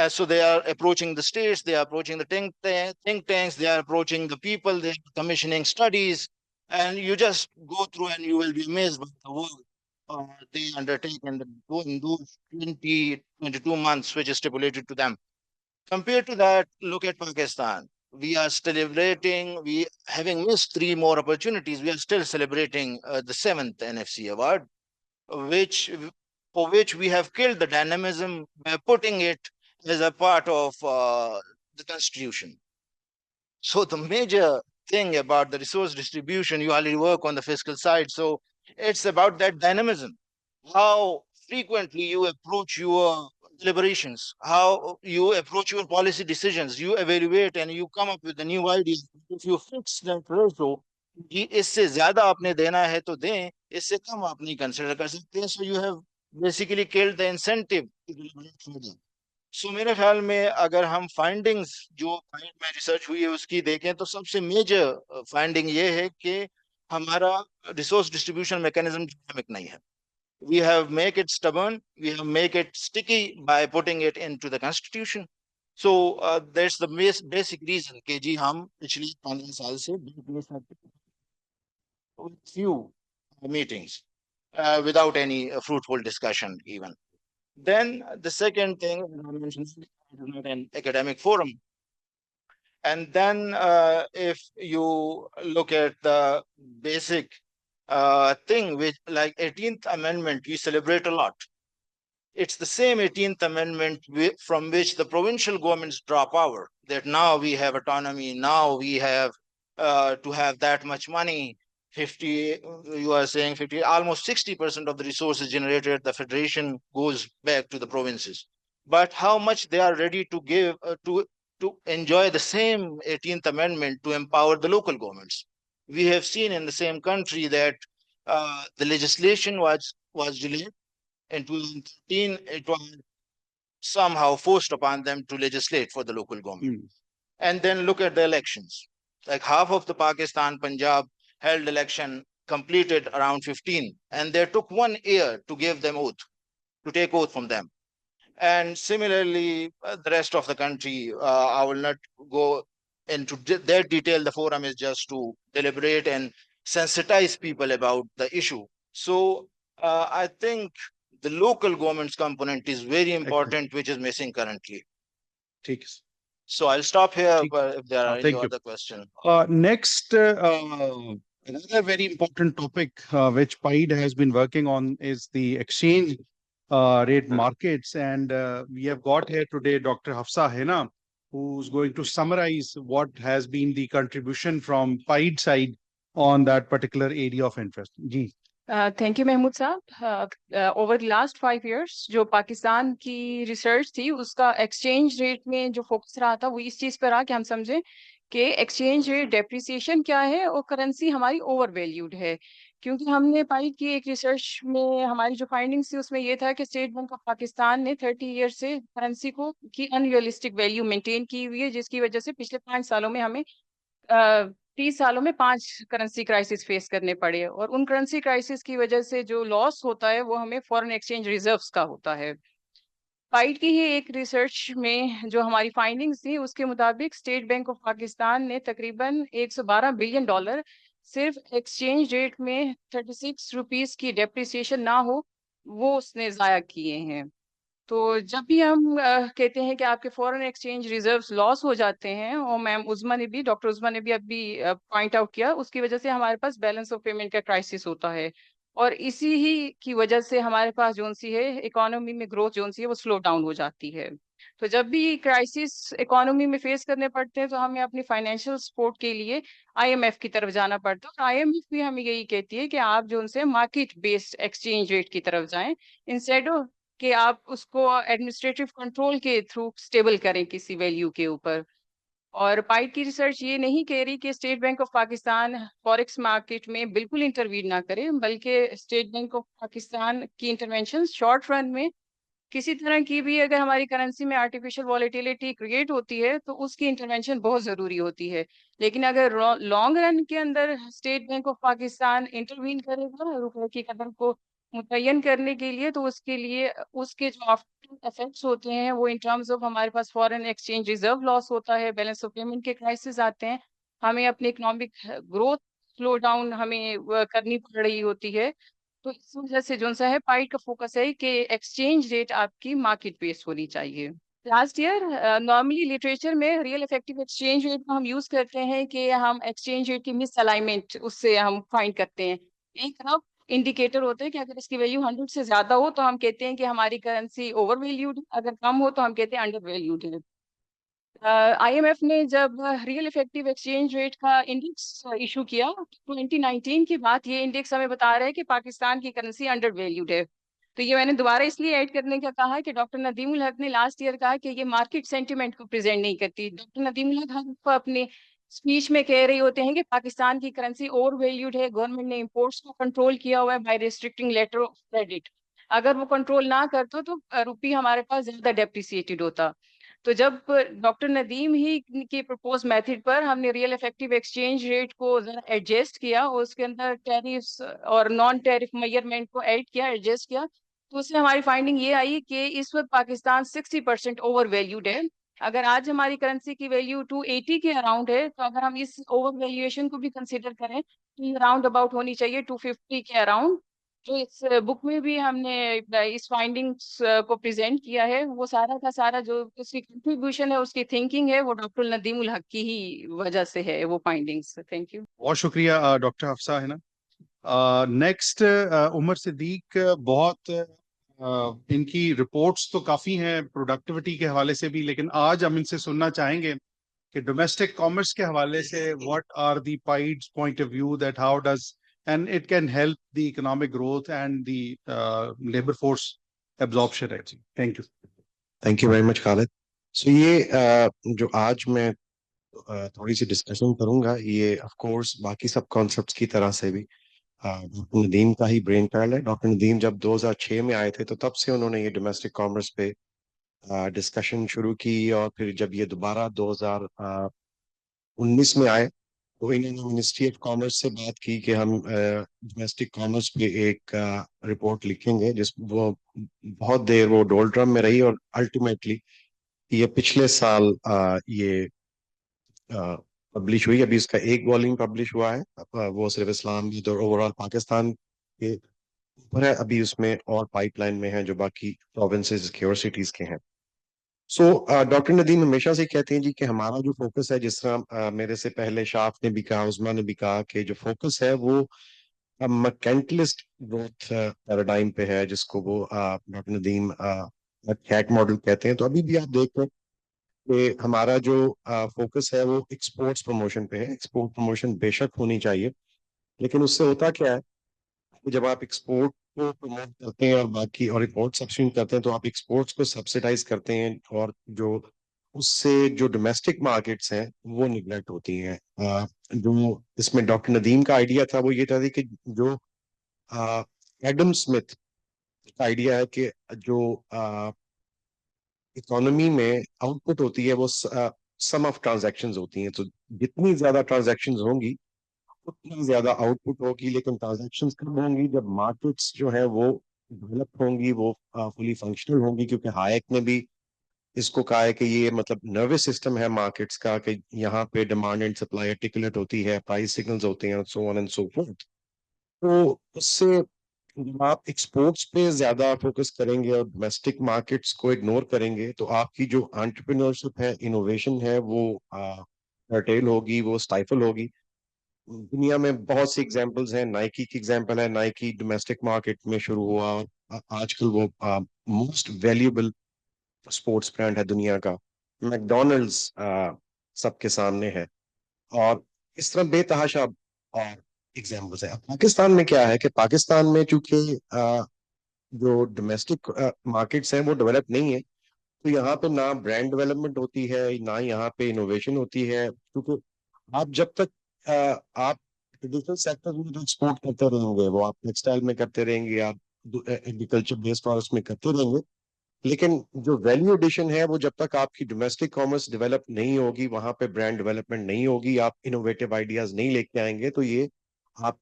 So they are approaching the states, they are approaching the think tanks, they are approaching the people, they're commissioning studies, and you just go through and you will be amazed by the work they undertake in those 22 months which is stipulated to them. Compared to that, look at Pakistan. We are celebrating, we having missed 3 more opportunities, we are still celebrating the 7th NFC award, which for which we have killed the dynamism by putting it as a part of the constitution. So the major thing about the resource distribution, you already work on the fiscal side. So it's about that dynamism, how frequently you approach your deliberations, how you approach your policy decisions, you evaluate and you come up with a new idea. If you fix that ratio, कि इससे ज्यादा आपने देना है तो दें, इससे कम आप नहीं कंसिडर कर सकते. So you have basically killed the incentive to deliberate further. सो मेरे ख्याल में अगर हम फाइंडिंग्स जो फाइंड में रिसर्च हुई है उसकी देखें तो सबसे मेजर फाइंडिंग ये है कि हमारा रिसोर्स डिस्ट्रीब्यूशन मैकेनिज्म डायनामिक नहीं है. We have make it stubborn, we have make it sticky by putting it into the constitution. So that's the basic reason कि जी हम पिछले 15 साल से few meetings without any fruitful discussion even. Then the second thing I mentioned, it is not an academic forum. And then if you look at the basic thing, which like 18th Amendment, we celebrate a lot. It's the same 18th Amendment from which the provincial governments draw power, that now we have autonomy, now we have to have that much money. 50, you are saying 50, almost 60% of the resources generated at the federation goes back to the provinces. But how much they are ready to give to enjoy the same 18th Amendment to empower the local governments? We have seen in the same country that the legislation was delayed. In 2013, it was somehow forced upon them to legislate for the local government. And then look at the elections. Like half of the Pakistan, Punjab held election completed around 15, and they took 1 year to give them oath, to take oath from them. And similarly, the rest of the country, I will not go into that detail. The forum is just to deliberate and sensitize people about the issue. So I think the local government's component is very important, which is missing currently. ठीक है. So I'll stop here ठीक. if there are any Thank you. other questions. Next, another very important topic which PIDE has been working on is the exchange rate markets. And we have got here today Dr. Hafsa Hena, who's going to summarize what has been the contribution from PIDE side on that particular area of interest. Ji. Thank you Mahmood साहब. Over the last 5 years जो पाकिस्तान की research थी उसका exchange rate में जो focus रहा था वो इस चीज़ पर रहा कि हम समझें कि एक्सचेंज रेट डेप्रिसिएशन क्या है और करेंसी हमारी ओवर वैल्यूड है. क्योंकि हमने पाई कि एक रिसर्च में हमारी जो फाइंडिंग्स थी उसमें ये था कि स्टेट बैंक ऑफ पाकिस्तान ने 30 ईयर से करेंसी को की अनरियलिस्टिक वैल्यू मेंटेन की हुई है, जिसकी वजह से पिछले 5 सालों में हमें 30 सालों में 5 करेंसी क्राइसिस फेस करने पड़े. और उन करेंसी क्राइसिस की वजह से जो लॉस होता है वो हमें फॉरेन एक्सचेंज रिजर्व्स का होता है. पाइड की ही एक रिसर्च में जो हमारी फाइंडिंग्स थी उसके मुताबिक स्टेट बैंक ऑफ पाकिस्तान ने तकरीबन $112 बिलियन सिर्फ एक्सचेंज रेट में 36 रुपीस की डेप्रिसिएशन ना हो वो उसने ज़ाया किए हैं. तो जब भी हम कहते हैं कि आपके फॉरेन एक्सचेंज रिजर्व्स लॉस हो जाते हैं, और मैम उज़मा ने भी डॉक्टर उज़मा ने भी अभी पॉइंट आउट किया, उसकी वजह से हमारे पास बैलेंस ऑफ पेमेंट का क्राइसिस होता है. और इसी ही की वजह से हमारे पास जोन सी है इकोनॉमी में ग्रोथ जोन सी है वो स्लो डाउन हो जाती है. तो जब भी क्राइसिस इकोनॉमी में फेस करने पड़ते हैं तो हमें अपनी फाइनेंशियल सपोर्ट के लिए IMF की तरफ जाना पड़ता है. और IMF भी हमें यही कहती है कि आप जो उनसे मार्केट बेस्ड एक्सचेंज रेट की तरफ जाएं इंस्टेड ऑफ कि आप उसको एडमिनिस्ट्रेटिव कंट्रोल के थ्रू स्टेबल करें किसी वैल्यू के ऊपर. और पाइड की रिसर्च ये नहीं कह रही कि state bank of Pakistan forex market में बिल्कुल इंटरवीन ना करे, बल्कि स्टेट बैंक ऑफ पाकिस्तान की इंटरवेंशन शॉर्ट रन में किसी तरह की भी अगर हमारी करेंसी में आर्टिफिशियल वॉलेटिलिटी क्रिएट होती है तो उसकी इंटरवेंशन बहुत ज़रूरी होती है. लेकिन अगर लॉन्ग रन के अंदर state bank of Pakistan intervene करेगा रुपए की कदर को मुतय्यन करने के लिए, तो उसके लिए उसके जो आफ्टर इफेक्ट्स होते हैं वो इन टर्म्स ऑफ हमारे पास फॉरेन एक्सचेंज रिजर्व लॉस होता है, बैलेंस ऑफ पेमेंट के क्राइसिस आते हैं, हमें अपनी इकोनॉमिक ग्रोथ स्लो डाउन हमें करनी पड़ रही होती है. तो इस वजह से जो सा है पाइट का फोकस है कि एक्सचेंज रेट आपकी मार्केट बेस होनी चाहिए। लास्ट ईयर नॉर्मली लिटरेचर में रियल इफेक्टिव एक्सचेंज रेट को हम यूज करते हैं कि हम एक्सचेंज रेट की मिस अलाइनमेंट उससे हम फाइंड करते हैं। एक रफ इंडिकेटर होता है कि अगर इसकी वैल्यू 100 से ज्यादा हो तो हम कहते हैं कि हमारी करेंसी ओवर वैल्यूड, अगर कम हो तो हम कहते हैं अंडर वैल्यूड है। IMF ने जब रियल इफेक्टिव एक्सचेंज रेट का इंडेक्स इशू किया 2019 की बात, ये इंडेक्स हमें बता रहा है कि पाकिस्तान की करेंसी अंडर वैल्यूड है। तो ये मैंने दोबारा इसलिए ऐड करने का कहा कि डॉक्टर नदीम उल हक ने लास्ट ईयर कहा कि ये मार्केट सेंटिमेंट को प्रेजेंट नहीं करती। डॉक्टर नदीम उल हक अपने स्पीच में कह रहे होते हैं कि पाकिस्तान की करेंसी ओवर वैल्यूड है, गवर्नमेंट ने इंपोर्ट्स को कंट्रोल किया हुआ है by restricting letter of credit. अगर वो कंट्रोल ना करते तो रुपी हमारे पास ज्यादा डेप्रिसिएटेड होता। तो जब डॉक्टर नदीम ही के प्रपोज मेथड पर हमने रियल इफेक्टिव एक्सचेंज रेट को जरा एडजस्ट किया और उसके अंदर टैरिफ्स और नॉन टैरिफ मेजरमेंट को ऐड किया, एडजस्ट किया, तो उससे हमारी फाइंडिंग ये आई कि इस वक्त पाकिस्तान 60% ओवर वैल्यूड है। अगर आज हमारी करेंसी की वैल्यू 280 के अराउंड है, तो अगर हम इस ओवर वैल्यूएशन को भी कंसिडर करें तो ये राउंड अबाउट होनी चाहिए 250 के अराउंड। जो इस बुक में भी हमने इस फाइंडिंग्स को प्रेजेंट किया है, वो सारा का सारा जो उसकी कंट्रीब्यूशन है, उसकी थिंकिंग है, वो डॉक्टर नदीम उल हक की ही वजह से है वो फाइंडिंग्स। Thank you. बहुत शुक्रिया डॉक्टर हफ्सा, है ना। नेक्स्ट उमर सिद्दीक, बहुत इनकी रिपोर्ट्स तो काफी हैं प्रोडक्टिविटी के हवाले से भी, लेकिन आज हम इनसे सुनना चाहेंगे कि डोमेस्टिक कॉमर्स के हवाले से व्हाट आर दी पाइड्स point of view that how does and it can help the economic growth and the labor force absorption actually. Thank you. Thank you very much, Khalid. So ये जो आज मैं थोड़ी सी discussion करूंगा, ये of course बाकी सब कॉन्सेप्ट्स की तरह से भी डॉक्टर नदीम का ही ब्रेन चाइल्ड है। डॉक्टर नदीम जब 2006 में आए थे तो तब से उन्होंने ये डोमेस्टिक कॉमर्स पे डिस्कशन शुरू की, और फिर जब ये दोबारा 2019 में आए तो इन्होंने मिनिस्ट्री ऑफ कॉमर्स से बात की कि हम डोमेस्टिक कॉमर्स पे एक रिपोर्ट लिखेंगे, जिस वो बहुत देर वो डोलड्रम में रही, और अल्टीमेटली ये पिछले साल ये पब्लिश हुई। अभी इसका एक वॉल्यूम पब्लिश हुआ है, वो सिर्फ इस्लामाबाद और ओवरऑल पाकिस्तान के ऊपर है। अभी उसमें और पाइपलाइन में है जो बाकी प्रोविंसेस के और सिटीज के हैं। सो डॉक्टर नदीम हमेशा से कहते हैं जी कि हमारा जो फोकस है, जिस तरह मेरे से पहले शाफ ने भी कहा, उस्मा ने भी कहा, कि जो फोकस है वो मर्केंटलिस्ट ग्रोथ पैराडाइम पे है, जिसको वो डॉक्टर नदीम कैट मॉडल कहते हैं। तो अभी भी आप देख रहे हैं कि हमारा जो फोकस है वो एक्सपोर्ट्स प्रमोशन पे है। एक्सपोर्ट प्रमोशन बेशक होनी चाहिए, लेकिन उससे होता क्या है कि जब आप एक्सपोर्ट को प्रमोट करते हैं और बाकी और इंपोर्ट सब्सिडी करते हैं, तो आप एक्सपोर्ट्स को सब्सिडाइज करते हैं, और जो उससे जो डोमेस्टिक मार्केट्स हैं वो निगलेक्ट होती हैं। जो इसमें डॉक्टर नदीम का आइडिया था वो ये था कि जो एडम स्मिथ का आइडिया है कि जो इकोनॉमी में आउटपुट होती है वो सम ऑफ ट्रांजैक्शंस होती हैं। तो जितनी ज्यादा ट्रांजैक्शंस होंगी उतनी ज्यादा आउटपुट होगी, लेकिन ट्रांजैक्शंस कब होंगी? जब मार्केट्स जो है वो डेवलप होंगी, वो फुली फंक्शनल होंगी। क्योंकि हायक ने भी इसको कहा है कि ये मतलब नर्वस सिस्टम है मार्केट्स का, कि यहाँ पे डिमांड एंड सप्लाई आर्टिकुलेट होती है, प्राइस सिग्नल्स होते हैं, so on and so fourth. तो उससे जब आप एक्सपोर्ट्स पे ज्यादा फोकस करेंगे और डोमेस्टिक मार्केट्स को इग्नोर करेंगे, तो आपकी जो एंटरप्रेन्योरशिप है, इनोवेशन है, वो कर्टेल होगी, वो स्टाइफल होगी। दुनिया में बहुत सी एग्जांपल्स हैं। नाइकी की एग्जांपल है, नाइकी डोमेस्टिक मार्केट में शुरू हुआ और आजकल वो मोस्ट वैल्यूएबल स्पोर्ट्स ब्रांड है दुनिया का। मैकडोनल्ड्स सबके सामने है, और इस तरह बेतहाशा और एग्जांपल्स है। अब पाकिस्तान में क्या है कि पाकिस्तान में चूंकि जो डोमेस्टिक मार्केट्स हैं वो डेवलप नहीं है, तो यहाँ पे ना ब्रांड डेवलपमेंट होती है, ना यहाँ पे इनोवेशन होती है। क्योंकि आप जब तक आप ट्रेडिशनल सेक्टर में जो एक्सपोर्ट करते रहेंगे, वो आप टेक्सटाइल में करते रहेंगे, आप एग्रीकल्चर बेस्ड प्रोडक्ट्स में करते रहेंगे, लेकिन जो वैल्यू एडिशन है वो जब तक आपकी डोमेस्टिक कॉमर्स डेवलप नहीं होगी, वहां पे ब्रांड डेवलपमेंट नहीं होगी, आप इनोवेटिव आइडियाज नहीं लेके आएंगे, तो ये आप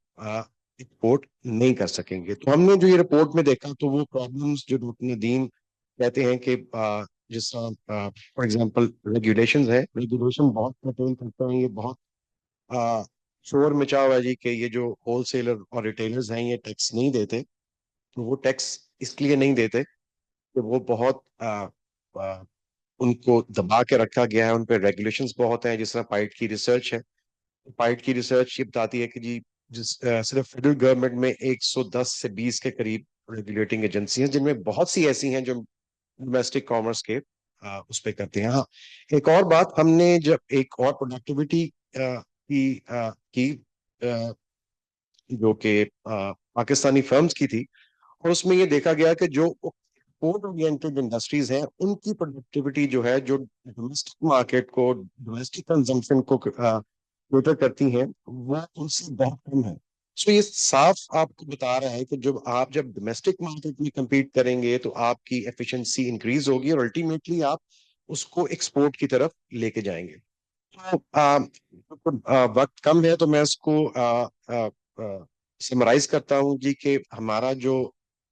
एक्सपोर्ट नहीं कर सकेंगे। तो हमने जो ये रिपोर्ट में देखा, तो वो प्रॉब्लम्स जो डॉक्टर नदीम कहते हैं कि जिस तरह फॉर एग्जांपल रेगुलेशंस है, रेगुलेशन बहुत कंट्रोल करते हैं, ये बहुत शोर मचा हुआ है जी कि ये जो होलसेलर और रिटेलर्स हैं ये टैक्स नहीं देते, तो वो टैक्स इसलिए नहीं देते कि वो बहुत उनको दबा के रखा गया है, उन पे रेगुलेशंस बहुत हैं। जिस तरह पाइट की रिसर्च है, पाइट की रिसर्च ये बताती है कि जी सिर्फ फेडरल गवर्नमेंट में 110 से 20 के करीब रेगुलेटिंग एजेंसी हैं, जिनमें बहुत सी ऐसी हैं जो डोमेस्टिक कॉमर्स के उस पे करते हैं। हाँ, एक और बात, हमने जब एक और प्रोडक्टिविटी की जो कि पाकिस्तानी फर्म्स की थी, और उसमें ये देखा गया कि जो एक्सपोर्ट ओरिएंटेड इंडस्ट्रीज हैं उनकी प्रोडक्टिविटी जो है, जो डोमेस्टिक मार्केट को, डोमेस्टिक कंजम्पशन को कैटर करती हैं, वो उनसे बहुत कम है। सो ये साफ आपको बता रहा है कि जब डोमेस्टिक मार्केट में compete करेंगे तो आपकी एफिशिएंसी इंक्रीज होगी और अल्टीमेटली आप उसको एक्सपोर्ट की तरफ लेके जाएंगे। तो वक्त कम है तो मैं इसको समराइज करता हूँ जी कि हमारा जो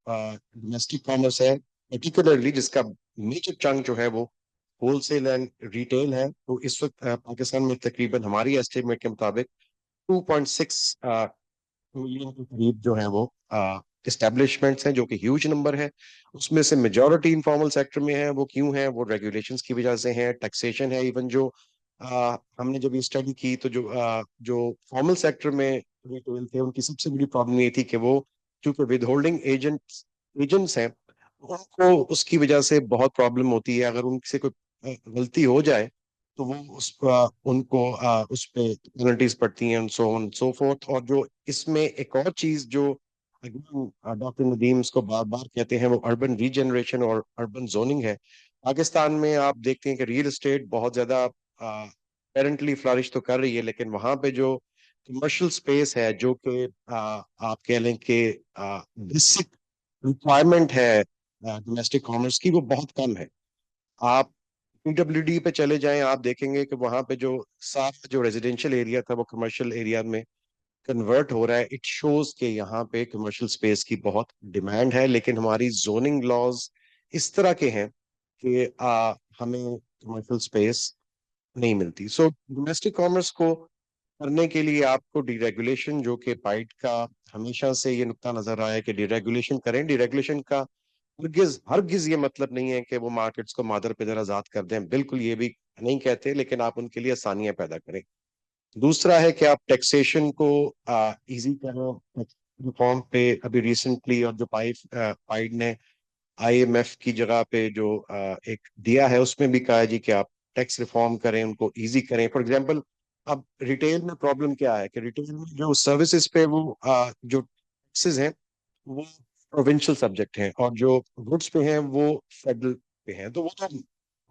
डोमेस्टिक कॉमर्स है पर्टिकुलरली, जिसका मेजर चंक जो है वो होलसेल एंड रिटेल है, तो इस वक्त पाकिस्तान में तकरीबन हमारी एस्टिमेट के मुताबिक 2.6 मिलियन के करीब जो है वो एस्टेब्लिशमेंट्स हैं, जो कि ह्यूज नंबर है। उसमें से मेजॉरिटी इनफॉर्मल सेक्टर में है। वो क्यों है? वो रेगुलेशंस की वजह से है, टैक्सेशन है। इवन जो हमने जब ये स्टडी की तो जो फॉर्मल सेक्टर में रिटेल थे उनकी सबसे बड़ी प्रॉब्लम ये थी कि वो क्योंकि विद होल्डिंग एजेंट्स हैं, उनको उसकी वजह से बहुत प्रॉब्लम होती है। अगर उनसे कोई गलती हो जाए तो वो उनको उस पे पेनल्टीज पड़ती हैं, सो ऑन सो फोर्थ। और जो इसमें एक और चीज जो डॉक्टर नदीम इसको बार बार कहते हैं, वो अर्बन रीजनरेशन और अर्बन जोनिंग है। पाकिस्तान में आप देखते हैं कि रियल एस्टेट बहुत ज्यादा पेरेंटली फ्लरिश तो कर रही है, लेकिन वहां पे जो कमर्शियल स्पेस है, जो कि आप कह लें कि बेसिक रिक्वायरमेंट है डोमेस्टिक कॉमर्स की, वो बहुत कम है। आप पीडब्ल्यूडी पे चले जाएं, आप देखेंगे कि वहां पे जो साफ जो रेजिडेंशियल एरिया था वो कमर्शियल एरिया में कन्वर्ट हो रहा है। इट शोज के यहाँ पे कमर्शियल स्पेस की बहुत डिमांड है, लेकिन हमारी जोनिंग लॉज इस तरह के हैं कि हमें कमर्शियल स्पेस नहीं मिलती। सो डोमेस्टिक कॉमर्स को करने के लिए आपको डीरेगुलेशन, जो कि पाइट का हमेशा से ये नुक्ता नजर आया है कि डीरेगुलेशन करें। डीरेगुलेशन का हरगिज ये मतलब नहीं है कि वो मार्केट्स को मादर पिदर आजाद कर दें, बिल्कुल ये भी नहीं कहते, लेकिन आप उनके लिए आसानियां पैदा करें। दूसरा है कि आप टैक्सेशन को इजी करें। रिफॉर्म पे अभी रिसेंटली और जो पाइड ने आईएमएफ की जगह पे जो एक दिया है, उसमें भी कहा है जी कि आप टैक्स रिफॉर्म करें, उनको इजी करें। फॉर एग्जांपल, अब रिटेल में प्रॉब्लम क्या है कि रिटेल में जो सर्विसेज पे वो जो टैक्सेस हैं वो प्रोविंशियल सब्जेक्ट हैं, और जो गुड्स पे हैं वो फेडरल पे हैं। तो वो तो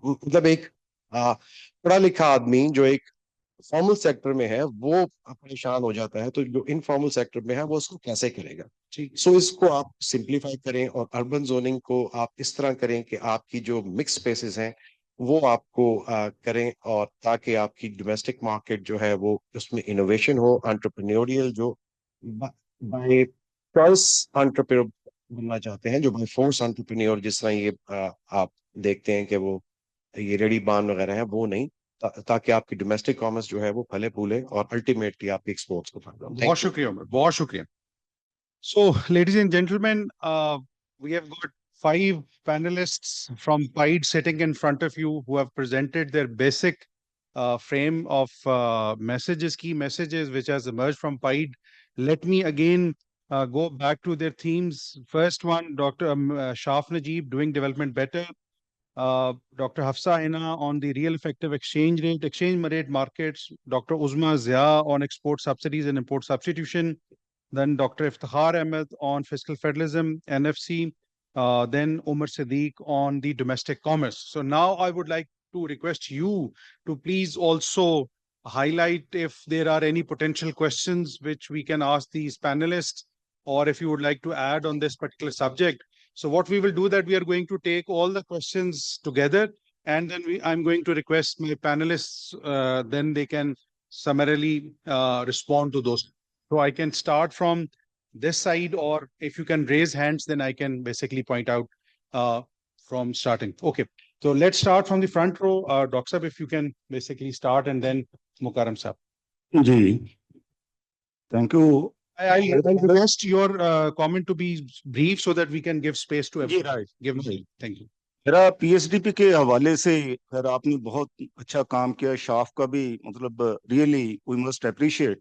मतलब एक पढ़ा लिखा आदमी जो एक फॉर्मल सेक्टर में है वो परेशान हो जाता है, तो जो इनफॉर्मल सेक्टर में है वो उसको कैसे करेगा? ठीक, सो इसको आप सिंप्लीफाई करें और अर्बन जोनिंग को आप इस तरह करें कि आपकी जो मिक्स स्पेसेस हैं वो आपको करें, और ताकि आपकी डोमेस्टिक मार्केट जो है वो उसमें इनोवेशन हो, एंटरप्रेन्योरियल जो बाय चॉइस एंटरप्रेन्योर बनना चाहते हैं, जो बाय फोर्स एंटरप्रेन्योर, जिस तरह ये आप देखते हैं कि वो ये रेडी बान वगैरह है, वो नहीं, ताकि आपकी डोमेस्टिक कॉमर्स जो है वो फले फूले और अल्टीमेटली आपके एक्सपोर्ट्स को फायदा हो। बहुत शुक्रिया उमर, बहुत शुक्रिया। So, ladies and gentlemen, we have got 5 panelists from PIDE sitting in front of you who have presented their basic frame of messages, key messages which has emerged from PIDE. Let me again go back to their themes. First one, Dr. Shaf Najib, doing development better. Dr. Hafsa Hina on the real effective exchange rate markets. Dr. Uzma Zia on export subsidies and import substitution. Then Dr. Iftikhar Ahmed on fiscal federalism, NFC. Then Umar Siddiq on the domestic commerce. So now I would like to request you to please also highlight if there are any potential questions which we can ask these panelists, or if you would like to add on this particular subject. So what we will do that we are going to take all the questions together, and then I'm going to request my panelists, then they can summarily respond to those. So I can start from this side, or if you can raise hands, then I can basically point out from starting. Okay, so let's start from the front row. Dr. Saab, if you can basically start, and then Mukarram Saab. जी, Thank you. I'll request your comment to be brief so that we can give space to जी everyone. Right Thank you. मेरा PSDP के हवाले से खैर आपने बहुत अच्छा काम किया, शाफ का भी मतलब रियली वी मस्ट अप्रिशिएट।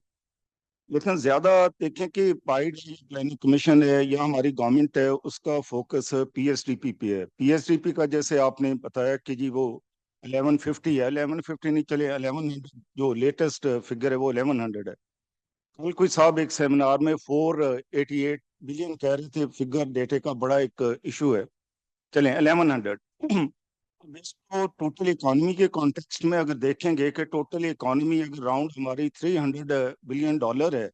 लेकिन ज्यादा देखें कि पाइड प्लानिंग कमीशन है या हमारी गवर्नमेंट है, उसका फोकस पीएचडीपी पे है। पीएचडीपी का जैसे आपने बताया कि जी वो 1150 है, 1150 नहीं चले 1100, जो लेटेस्ट फिगर है वो 1100 है। कल कोई साहब एक सेमिनार में 488 बिलियन कह रहे थे, फिगर डेटे का बड़ा एक इशू है। चलें 1100 अब इसको टोटल इकोनॉमी के कॉन्टेक्स्ट में अगर देखेंगे कि टोटल इकोनॉमी अगर राउंड हमारी $300 बिलियन है,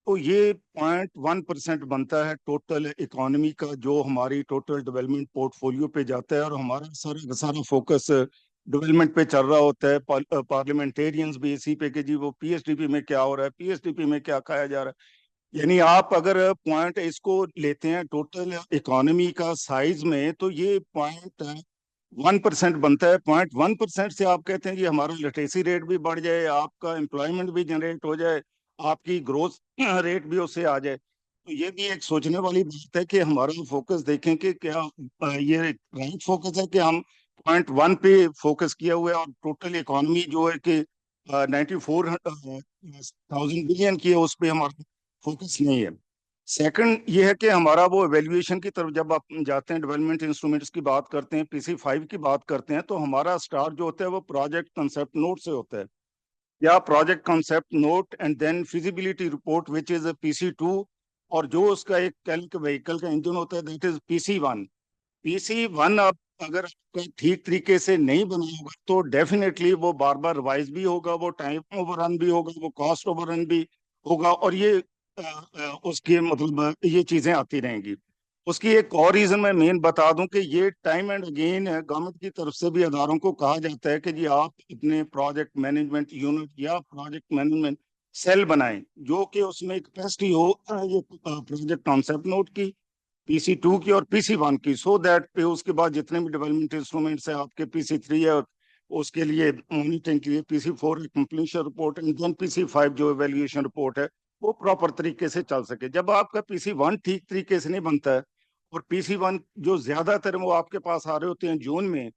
तो ये 0.1% बनता है टोटल इकोनॉमी का, जो हमारी टोटल डेवलपमेंट पोर्टफोलियो पे जाता है। और हमारा सारा सारा फोकस डेवलपमेंट पे चल रहा होता है। पार्लियामेंटेरियंस भी इसी पे कि जी वो पीएचडीपी में क्या हो रहा है, पीएचडीपी में क्या खाया जा रहा है। यानी आप अगर पॉइंट इसको लेते हैं टोटल इकोनॉमी का साइज में, तो ये 0.1% बनता है। 0.1% से आप कहते हैं कि हमारा लिटरेसी रेट भी बढ़ जाए, आपका एम्प्लॉयमेंट भी जनरेट हो जाए, आपकी ग्रोथ रेट भी उससे आ जाए। तो ये भी एक सोचने वाली बात है कि हमारा फोकस देखें कि क्या ये राइट फोकस है कि हम 0.1 पे फोकस किया हुआ है और टोटल इकोनॉमी जो है कि 94,000 बिलियन की है, उस पर हमारा फोकस नहीं है। सेकंड ये है कि हमारा वो एवेल्युएशन की तरफ जब आप जाते हैं, डेवलपमेंट इंस्ट्रूमेंट्स की बात करते हैं, PC5 की बात करते हैं, तो हमारा स्टार्ट जो होता है वो प्रोजेक्ट कंसेप्ट नोट से होता है, या project concept note and then feasibility report which is PC2, और जो उसका एक कैल्क व्हीकल का इंजन होता है दैट इज PC1। PC1 आप अगर ठीक तरीके से नहीं बना होगा तो डेफिनेटली वो बार बार रिवाइज भी होगा, वो टाइम ओवररन भी होगा, वो कॉस्ट ओवररन भी होगा, और ये उसकी मतलब ये चीजें आती रहेंगी। उसकी एक और रीजन मैं मेन बता दूं कि ये टाइम एंड अगेन गवर्नमेंट की तरफ से भी अदारों को कहा जाता है कि जी आप अपने प्रोजेक्ट मैनेजमेंट यूनिट या प्रोजेक्ट मैनेजमेंट सेल बनाएं, जो कि उसमें कैपेसिटी हो ये प्रोजेक्ट कॉन्सेप्ट नोट की, PC2 की और PC1 की, सो दैट उसके बाद जितने भी डेवलपमेंट इंस्ट्रूमेंट्स है आपके PC3 है, और उसके लिए मॉनिटरिंग के लिए PC4 completion report, and then PC5 जो एवेल्युएशन रिपोर्ट है वो प्रॉपर तरीके से चल सके। जब आपका PC1 ठीक तरीके से नहीं बनता है, और PC1 जो ज्यादातर वो आपके पास आ रहे होते हैं जून में,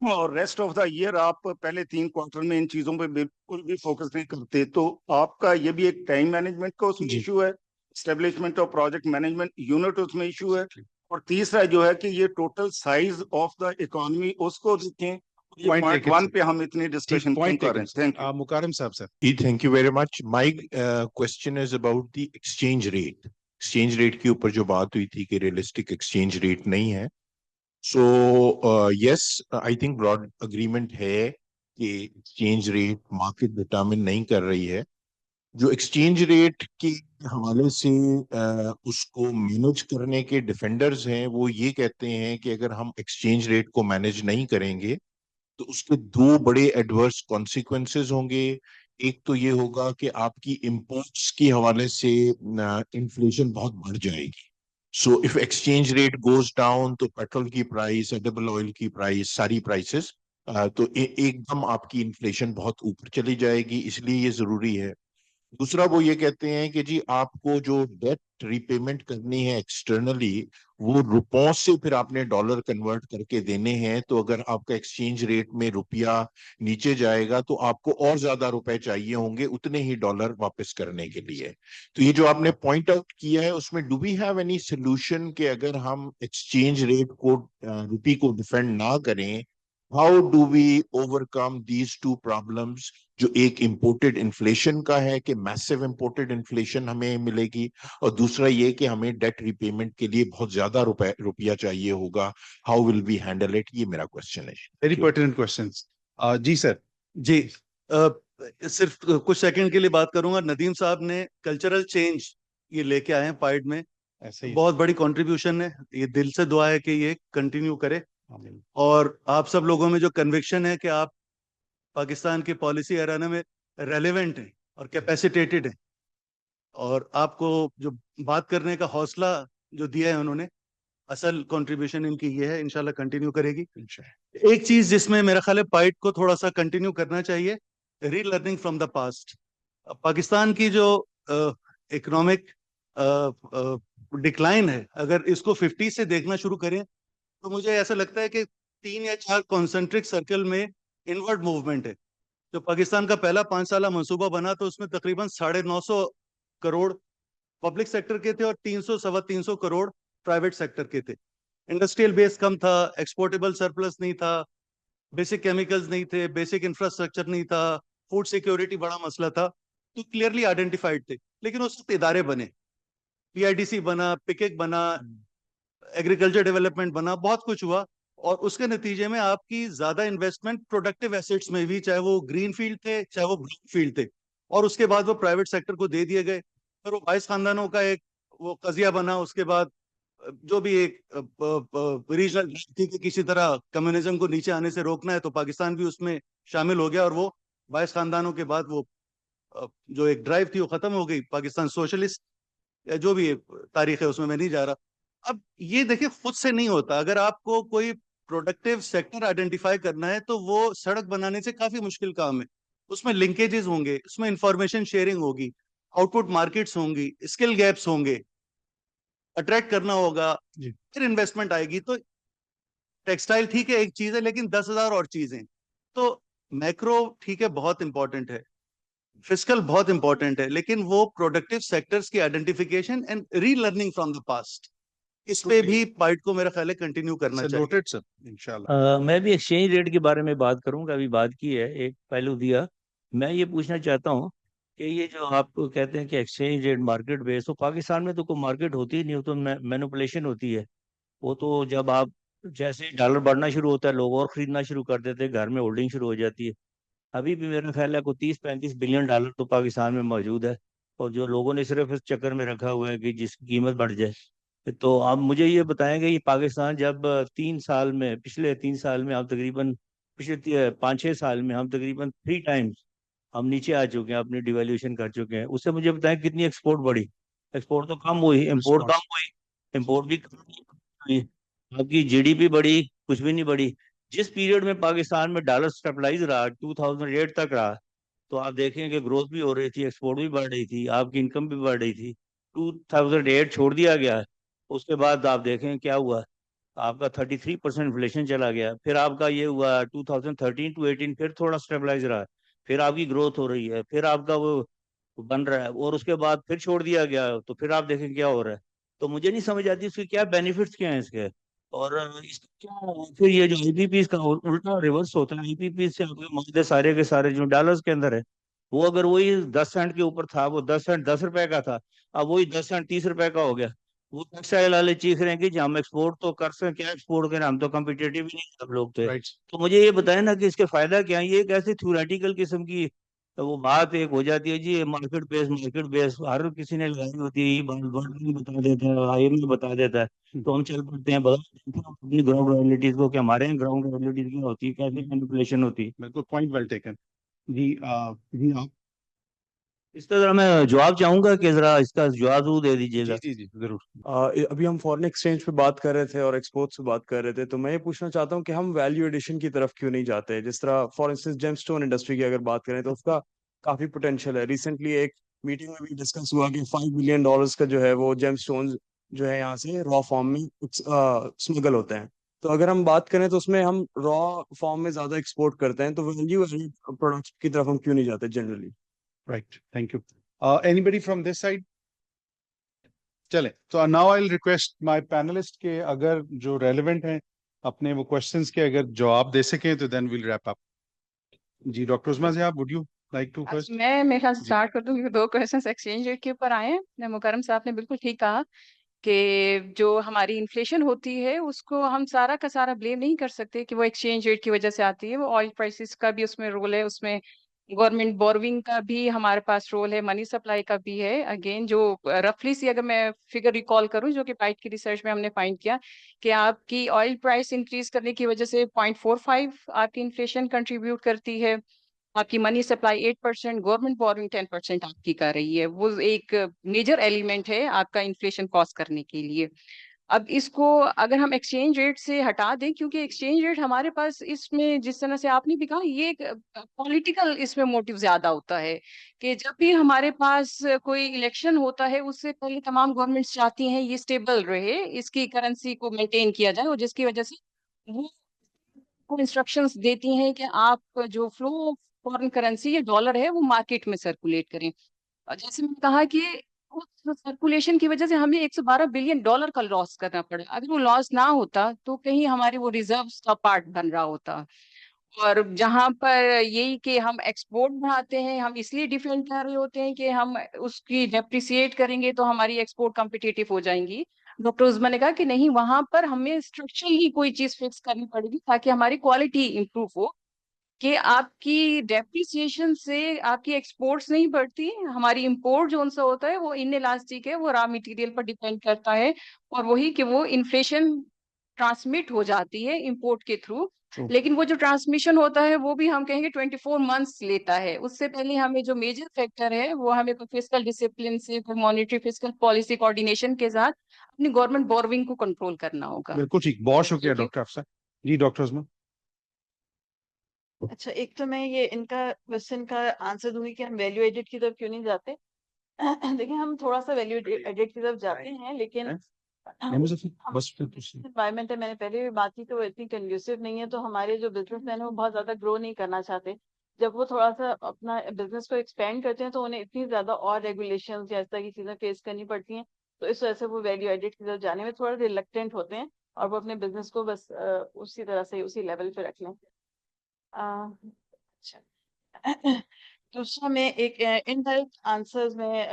और रेस्ट ऑफ द ईयर आप पहले 3 क्वार्टर में इन चीजों पे बिल्कुल भी फोकस नहीं करते, तो आपका ये भी एक टाइम मैनेजमेंट का उसमें इशू है, establishment of project management unit उसमें इशू है, और तीसरा जो है कि ये total size of the economy उसको देखें, पॉइंट 1 पे हम इतनी डिस्कशन क्यों कर रहे हैं। Thank you. मुकारम साहब sir. Thank you very much. My question is about the exchange rate. Exchange rate के ऊपर जो बात हुई थी कि realistic exchange rate नहीं है. So yes, I think broad agreement है कि exchange rate market determine नहीं कर रही है. जो exchange rate के हवाले से उसको मैनेज करने के डिफेंडर्स हैं, वो ये कहते हैं कि अगर हम exchange rate को मैनेज नहीं करेंगे तो उसके दो बड़े एडवर्स कॉन्सिक्वेंसेस होंगे। एक तो ये होगा कि आपकी इंपोर्ट्स के हवाले से इन्फ्लेशन बहुत बढ़ जाएगी। So if exchange rate goes down तो पेट्रोल की प्राइस, एडिबल ऑयल की प्राइस, सारी प्राइसेस तो एकदम आपकी इन्फ्लेशन बहुत ऊपर चली जाएगी, इसलिए ये जरूरी है। दूसरा वो ये कहते हैं कि जी आपको जो डेट रीपेमेंट करनी है एक्सटर्नली, वो रुपयों से फिर आपने डॉलर कन्वर्ट करके देने हैं, तो अगर आपका एक्सचेंज रेट में रुपया नीचे जाएगा तो आपको और ज्यादा रुपए चाहिए होंगे उतने ही डॉलर वापस करने के लिए। तो ये जो आपने पॉइंट आउट किया है उसमें do we have any solution कि अगर हम एक्सचेंज रेट को रुपये को डिफेंड ना करें, how do we overcome these two problems, जो एक इंपोर्टेड इन्फ्लेशन का है कि मैसिव इंपोर्टेड इन्फ्लेशन हमें मिलेगी, और दूसरा ये कि हमें डेट रिपेमेंट के लिए बहुत ज्यादा रुपया चाहिए होगा, how will we handle it, ये मेरा क्वेश्चन है। Very pertinent questions. जी सर। जी सिर्फ कुछ सेकंड के लिए बात करूंगा। नदीम साहब ने कल्चरल चेंज ये लेके आए हैं पाइड में, ऐसे ही बहुत बड़ी कंट्रीब्यूशन है, ये दिल से दुआ है कि ये कंटिन्यू करे, और आप सब लोगों में जो कन्विक्शन है कि आप पाकिस्तान की पॉलिसी एराना में रेलेवेंट हैं और कैपेसिटेटेड हैं, और आपको जो बात करने का हौसला जो दिया है उन्होंने, असल कंट्रीब्यूशन इनकी ये है, इंशाल्लाह कंटिन्यू करेगी। एक चीज जिसमें मेरा ख्याल है पाइट को थोड़ा सा कंटिन्यू करना चाहिए, री learning from the past. Pakistan की जो इकोनॉमिक डिक्लाइन है, अगर इसको 50 से देखना शुरू करें तो मुझे ऐसा लगता है कि 3 या 4 कॉन्सेंट्रिक सर्कल में इनवर्ड मूवमेंट है। जो पाकिस्तान का पहला 5 साला मंसूबा बना तो उसमें तकरीबन 950 करोड़ पब्लिक सेक्टर के थे और 300-325 करोड़ प्राइवेट सेक्टर के थे। इंडस्ट्रियल बेस कम था, एक्सपोर्टेबल सरप्लस नहीं था, बेसिक केमिकल्स नहीं थे, बेसिक इंफ्रास्ट्रक्चर नहीं था, फूड सिक्योरिटी बड़ा मसला था, तो क्लियरली आइडेंटिफाइड थे। लेकिन उस वक्त इदारे बने, पीआईडीसी बना, पिकेक बना, एग्रीकल्चर डेवलपमेंट बना, बहुत कुछ हुआ, और उसके नतीजे में आपकी ज्यादा इन्वेस्टमेंट प्रोडक्टिव एसेट्स में भी, चाहे वो ग्रीन फील्ड थे चाहे वो ब्राउन फील्ड थे, और उसके बाद वो प्राइवेट सेक्टर को दे दिए गए। फिर वो 22 खानदानों का एक वो कजिया बना, उसके बाद जो भी एक रीजनल थी कि किसी तरह कम्युनिज्म को नीचे आने से रोकना है, तो पाकिस्तान भी उसमें शामिल हो गया, और वो 22 खानदानों के बाद वो जो एक ड्राइव थी वो खत्म हो गई, पाकिस्तान सोशलिस्ट, या जो भी तारीख है उसमें मैं नहीं जा रहा। अब ये देखिए खुद से नहीं होता, अगर आपको कोई प्रोडक्टिव सेक्टर आइडेंटिफाई करना है तो वो सड़क बनाने से काफी मुश्किल काम है। उसमें लिंकेजेस होंगे, उसमें इंफॉर्मेशन शेयरिंग होगी, आउटपुट मार्केट्स होंगी, स्किल गैप्स होंगे, अट्रैक्ट करना होगा, फिर इन्वेस्टमेंट आएगी। तो टेक्सटाइल ठीक है एक चीज है, लेकिन 10,000 और चीजें। तो मैक्रो ठीक है बहुत इंपॉर्टेंट है, फिस्कल बहुत इंपॉर्टेंट है, लेकिन वो प्रोडक्टिव सेक्टर्स की identification and relearning from the past, इस पे भी पार्ट को मेरा ख्याल है कंटिन्यू करना चाहिए। नोटेड सर, इंशाल्लाह। मैं भी एक्सचेंज रेट के बारे में बात करूंगा, अभी बात की है, एक पहलू दिया। मैं ये पूछना चाहता हूँ कि ये जो आप कहते हैं कि एक्सचेंज रेट मार्केट बेस, तो पाकिस्तान में तो कोई मार्केट होती ही नहीं, वो तो मैनिपुलेशन होती है। वो तो जब आप जैसे डॉलर बढ़ना शुरू होता है, लोग और खरीदना शुरू कर देते हैं, घर में होल्डिंग शुरू हो जाती है। अभी भी मेरा ख्याल है को 30-35 बिलियन डॉलर तो पाकिस्तान में मौजूद है, और जो लोगों ने सिर्फ इस चक्कर में रखा हुआ है कि जिसकी कीमत बढ़ जाए। तो आप मुझे ये बताएंगे कि पाकिस्तान जब 3 साल में, पिछले 3 साल में हम तकरीबन, पिछले 5-6 साल में हम तकरीबन 3 टाइम्स हम नीचे आ चुके हैं, अपनी डिवैल्यूएशन कर चुके हैं। उससे मुझे बताएं कितनी एक्सपोर्ट बढ़ी? एक्सपोर्ट तो कम हुई, इम्पोर्ट कम हुई, इम्पोर्ट भी कम हुई, आपकी जीडीपी बढ़ी, कुछ भी नहीं बढ़ी। जिस पीरियड में पाकिस्तान में डॉलर स्टेबलाइज रहा, 2008 तक रहा, तो आप देखें कि ग्रोथ भी हो रही थी, एक्सपोर्ट भी बढ़ रही थी, आपकी इनकम भी बढ़ रही थी। 2008 छोड़ दिया गया, उसके बाद आप देखें क्या हुआ, आपका 33% इन्फ्लेशन चला गया। फिर आपका ये हुआ 2013 टू 18, फिर थोड़ा स्टेबलाइज रहा, फिर आपकी ग्रोथ हो रही है, फिर आपका वो बन रहा है, और उसके बाद फिर छोड़ दिया गया, तो फिर आप देखें क्या हो रहा है। तो मुझे नहीं समझ आती इसके क्या बेनिफिट्स क्या हैं इसके, और इसका क्या फिर ये जो आईपीपी का उल्टा रिवर्स होता है। आईपीपी से आपके मायदे सारे के सारे जो डॉलर्स के अंदर है, वो अगर वही 10 सेंट के ऊपर था, वो 10 सेंट 10 रुपए का था, अब वही 10 सेंट 30 रुपए का हो गया। वो टेक्सटाइल वाले चीख रहे हैं कि जी हम एक्सपोर्ट तो कर सकते, क्या एक्सपोर्ट करें, हम तो कम्पिटेटिव ही नहीं सब लोग थे। तो मुझे ये बताएं ना कि इसके फायदा क्या है। ये एक ऐसी थ्योरेटिकल किस्म की तो वो बात एक हो जाती है जी, मार्केट बेस हर किसी ने लगाई होती है, ये वर्ल्ड में बता देता है, IMF बता देता है, तो हम चल पड़ते हैं बदल अपनी ग्राउंड रियलिटीज को कि हमारे यहाँ ग्राउंड रियलिटीज क्या होती है, कैसे मैनिपुलेशन होती है। बिल्कुल पॉइंट वेल टेकन जी। जी आप इस तरह मैं जवाब चाहूंगा कि जरा इसका जवाब जरूर दे दीजिएगा। जी जी जरूर। अभी हम फॉरेन एक्सचेंज पे बात कर रहे थे और एक्सपोर्ट्स पे बात कर रहे थे, तो मैं ये पूछना चाहता हूँ कि हम वैल्यू एडिशन की तरफ क्यों नहीं जाते। जिस तरह फॉर इंस्टेंस जेमस्टोन इंडस्ट्री की अगर बात करें तो उसका काफी पोटेंशियल है। रिसेंटली एक मीटिंग में भी डिस्कस हुआ कि $5 बिलियन का जो है वो जेमस्टोन जो है यहाँ से रॉ फॉर्म में स्मगल होते हैं। तो अगर हम बात करें तो उसमें हम रॉ फॉर्म में ज्यादा एक्सपोर्ट करते हैं, तो वैल्यू प्रोडक्ट्स की तरफ हम क्यों नहीं जाते generally? Right, thank you. Anybody from this side? चले, तो now I will request my panelist के अगर जो रेलेवेंट हैं अपने वो क्वेश्चंस के अगर जवाब दे सकें तो देन विल रैप अप। जी डॉक्टर उस्मा जी, आप would you like to first? मैं मेरे ख्याल से स्टार्ट कर दूं, क्योंकि 2 क्वेश्चंस एक्सचेंज रेट के ऊपर आए हैं। मुकरम साहब ने बिल्कुल ठीक कहा कि जो हमारी इन्फ्लेशन होती है उसको हम सारा का सारा ब्लेम नहीं कर सकते कि वो एक्सचेंज रेट की वजह से आती है। वो ऑयल प्राइसेस का भी उसमें रोल है, उसमें गवर्नमेंट बोरोविंग का भी हमारे पास रोल है, मनी सप्लाई का भी है। अगेन जो रफली सी अगर मैं फिगर रिकॉल करूं, जो कि पाइट की रिसर्च में हमने फाइंड किया कि आपकी ऑयल प्राइस इंक्रीज करने की वजह से 0.45 आपकी इन्फ्लेशन कंट्रीब्यूट करती है, आपकी मनी सप्लाई 8%, गवर्नमेंट बोरोइंग 10% आपकी कर रही है। वो एक मेजर एलिमेंट है आपका इन्फ्लेशन कॉज करने के लिए। اب اس کو اگر ہم ایکسچینج ریٹ سے ہٹا دیں، کیونکہ ایکسچینج ریٹ ہمارے پاس اس میں جس طرح سے آپ نے بھی کہا یہ ایک پولیٹیکل اس میں موٹیو زیادہ ہوتا ہے کہ جب بھی ہمارے پاس کوئی الیکشن ہوتا ہے اس سے پہلے تمام گورنمنٹس چاہتی ہیں یہ اسٹیبل رہے، اس کی کرنسی کو مینٹین کیا جائے، اور جس کی وجہ سے وہ انسٹرکشنز دیتی ہیں کہ آپ جو فلو فورن کرنسی یا ڈالر ہے وہ مارکیٹ میں سرکولیٹ کریں. جیسے میں نے کہا کہ اس سرکولیشن کی وجہ سے ہمیں $112 بلین کا لاس کرنا پڑا. اگر وہ لاس نہ ہوتا تو کہیں ہمارے وہ ریزروز کا پارٹ بن رہا ہوتا. اور جہاں پر یہی کہ ہم ایکسپورٹ بڑھاتے ہیں، ہم اس لیے ڈیفینڈ کر رہے ہوتے ہیں کہ ہم اس کی ڈیپریسیٹ کریں گے تو ہماری ایکسپورٹ کمپیٹیٹو ہو جائیں گی. ڈاکٹر عظما نے کہا کہ نہیں، وہاں پر ہمیں اسٹرکچرلی کوئی چیز فکس کرنی پڑے گی تاکہ ہماری کوالٹی امپروو ہو، کہ آپ کی ڈیپریسیشن سے آپ کی ایکسپورٹس نہیں بڑھتی. ہماری امپورٹ جو ان سے ہوتا ہے وہ ان الاسٹک ہے، وہ را مٹیریل پر ڈیپینڈ کرتا ہے، اور وہی کہ وہ انفلیشن ٹرانسمٹ ہو جاتی ہے امپورٹ کے تھرو. لیکن وہ جو ٹرانسمیشن ہوتا ہے وہ بھی ہم کہیں گے 24 months لیتا ہے. اس سے پہلے ہمیں جو میجر فیکٹر ہے وہ ہمیں کوئی فسکل ڈسپلن سے، کوئی مانیٹری فسکل پالیسی کوآرڈینیشن کے ساتھ اپنی گورنمنٹ بوروئنگ کو کنٹرول کرنا ہوگا. بالکل ٹھیک، بہت شکریہ ڈاکٹر افسر جی. ڈاکٹر عظما. اچھا، ایک تو میں یہ ان کا کوشچن کا آنسر دوں گی کہ ہم ویلیو ایڈٹ کی طرف کیوں نہیں جاتے. دیکھیں ہم تھوڑا سا ویلیو ایڈٹ کی طرف جاتے ہیں، لیکن انوائرمنٹ ہے، میں نے پہلے بھی بات کی، تو وہ اتنی کنڈیوسو نہیں ہے، تو ہمارے جو بزنس مین ہیں وہ بہت زیادہ گرو نہیں کرنا چاہتے. جب وہ تھوڑا سا اپنا بزنس کو ایکسپینڈ کرتے ہیں تو انہیں اتنی زیادہ اور ریگولیشن یا اس طرح کی چیزیں فیس کرنی پڑتی ہیں، تو اس وجہ سے وہ ویلیو ایڈٹ کی طرف جانے میں تھوڑا ریلکٹنٹ ہوتے ہیں، اور وہ اپنے بزنس کو بس اسی طرح سے اسی لیول پہ رکھ لیں. اچھا، دوسرا میں ایک انڈائریکٹ آنسر میں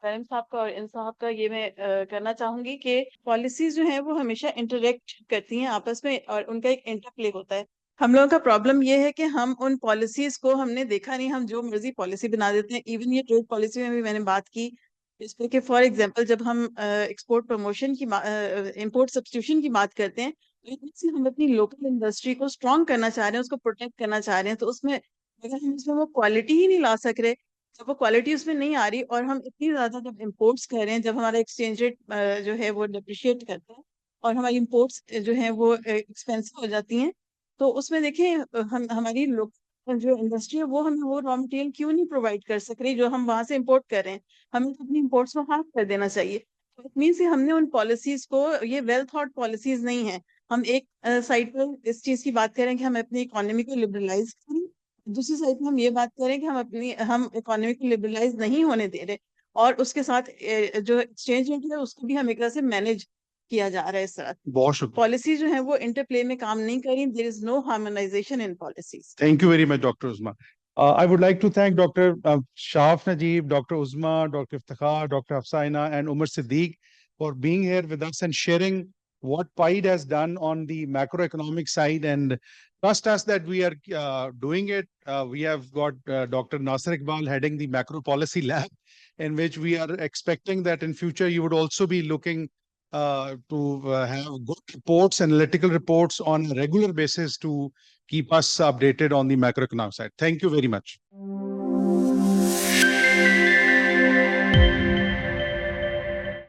کریم صاحب کا اور ان صاحب کا یہ میں کرنا چاہوں گی کہ پالیسیز جو ہیں وہ ہمیشہ انٹریکٹ کرتی ہیں آپس میں، اور ان کا ایک انٹر ہوتا ہے. ہم لوگوں کا پرابلم یہ ہے کہ ہم ان پالیسیز کو ہم نے دیکھا نہیں، ہم جو مرضی پالیسی بنا دیتے ہیں. ایون یہ ٹریڈ پالیسی میں بھی میں نے بات کی اس پہ کہ فار ایگزامپل جب ہم ایکسپورٹ پروموشن کی امپورٹ سبسٹیوشن کی بات کرتے ہیں، تو ہم اپنی لوکل انڈسٹری کو اسٹرانگ کرنا چاہ رہے ہیں، اس کو پروٹیکٹ کرنا چاہ رہے ہیں، تو اس میں اگر ہم اس میں وہ کوالٹی ہی نہیں لا سک رہے، جب وہ کوالٹی اس میں نہیں آ رہی، اور ہم اتنی زیادہ جب امپورٹس کر رہے ہیں، جب ہمارا ایکسچینج ریٹ جو ہے وہ ڈپریشیٹ کرتا ہے اور ہماری امپورٹس جو ہیں وہ ایکسپینسو ہو جاتی ہیں، تو اس میں دیکھیں ہماری لوکل جو انڈسٹری ہے وہ ہمیں وہ را مٹیریل کیوں نہیں پرووائڈ کر سک رہی جو ہم وہاں سے امپورٹ کر رہے ہیں. ہمیں تو اپنی امپورٹس کو ہاف کر دینا چاہیے. اٹ مینس ہم نے ان پالیسیز کو، یہ ویل تھاٹ پالیسیز نہیں ہیں. ہم ایک سائڈ پر اس چیز کی بات کریں کہ ہم اپنی اکانومی کو لبرلائز کریں، دوسری سائڈ پہ ہم یہ بات کریں کہ ہم اکانومی کو لبرلائز نہیں ہونے دے رہے، اور اس کے ساتھ جو ایکسچینج ریٹ ہے اس کو بھی ہم ایک طرح سے مینج کیا جا رہا ہے. اس طرح بہت شکریہ. پالیسی جو ہیں وہ انٹر پلے میں کام نہیں کری. There is no harmonization in policies. Thank you very much, Dr. Uzma. I would like to thank Dr. Shaf Najib, Dr. Uzma, Dr. Iftikhar, Dr. Hafsaina, and Umar Siddiq for being here with us and sharing what PIDE has done on the macroeconomic side. And trust us that we are doing it. We have got Dr. Nasir Iqbal heading the macro policy lab, in which we are expecting that in future you would also be looking to have good reports, analytical reports on a regular basis to keep us updated on the macroeconomic side. Thank you very much.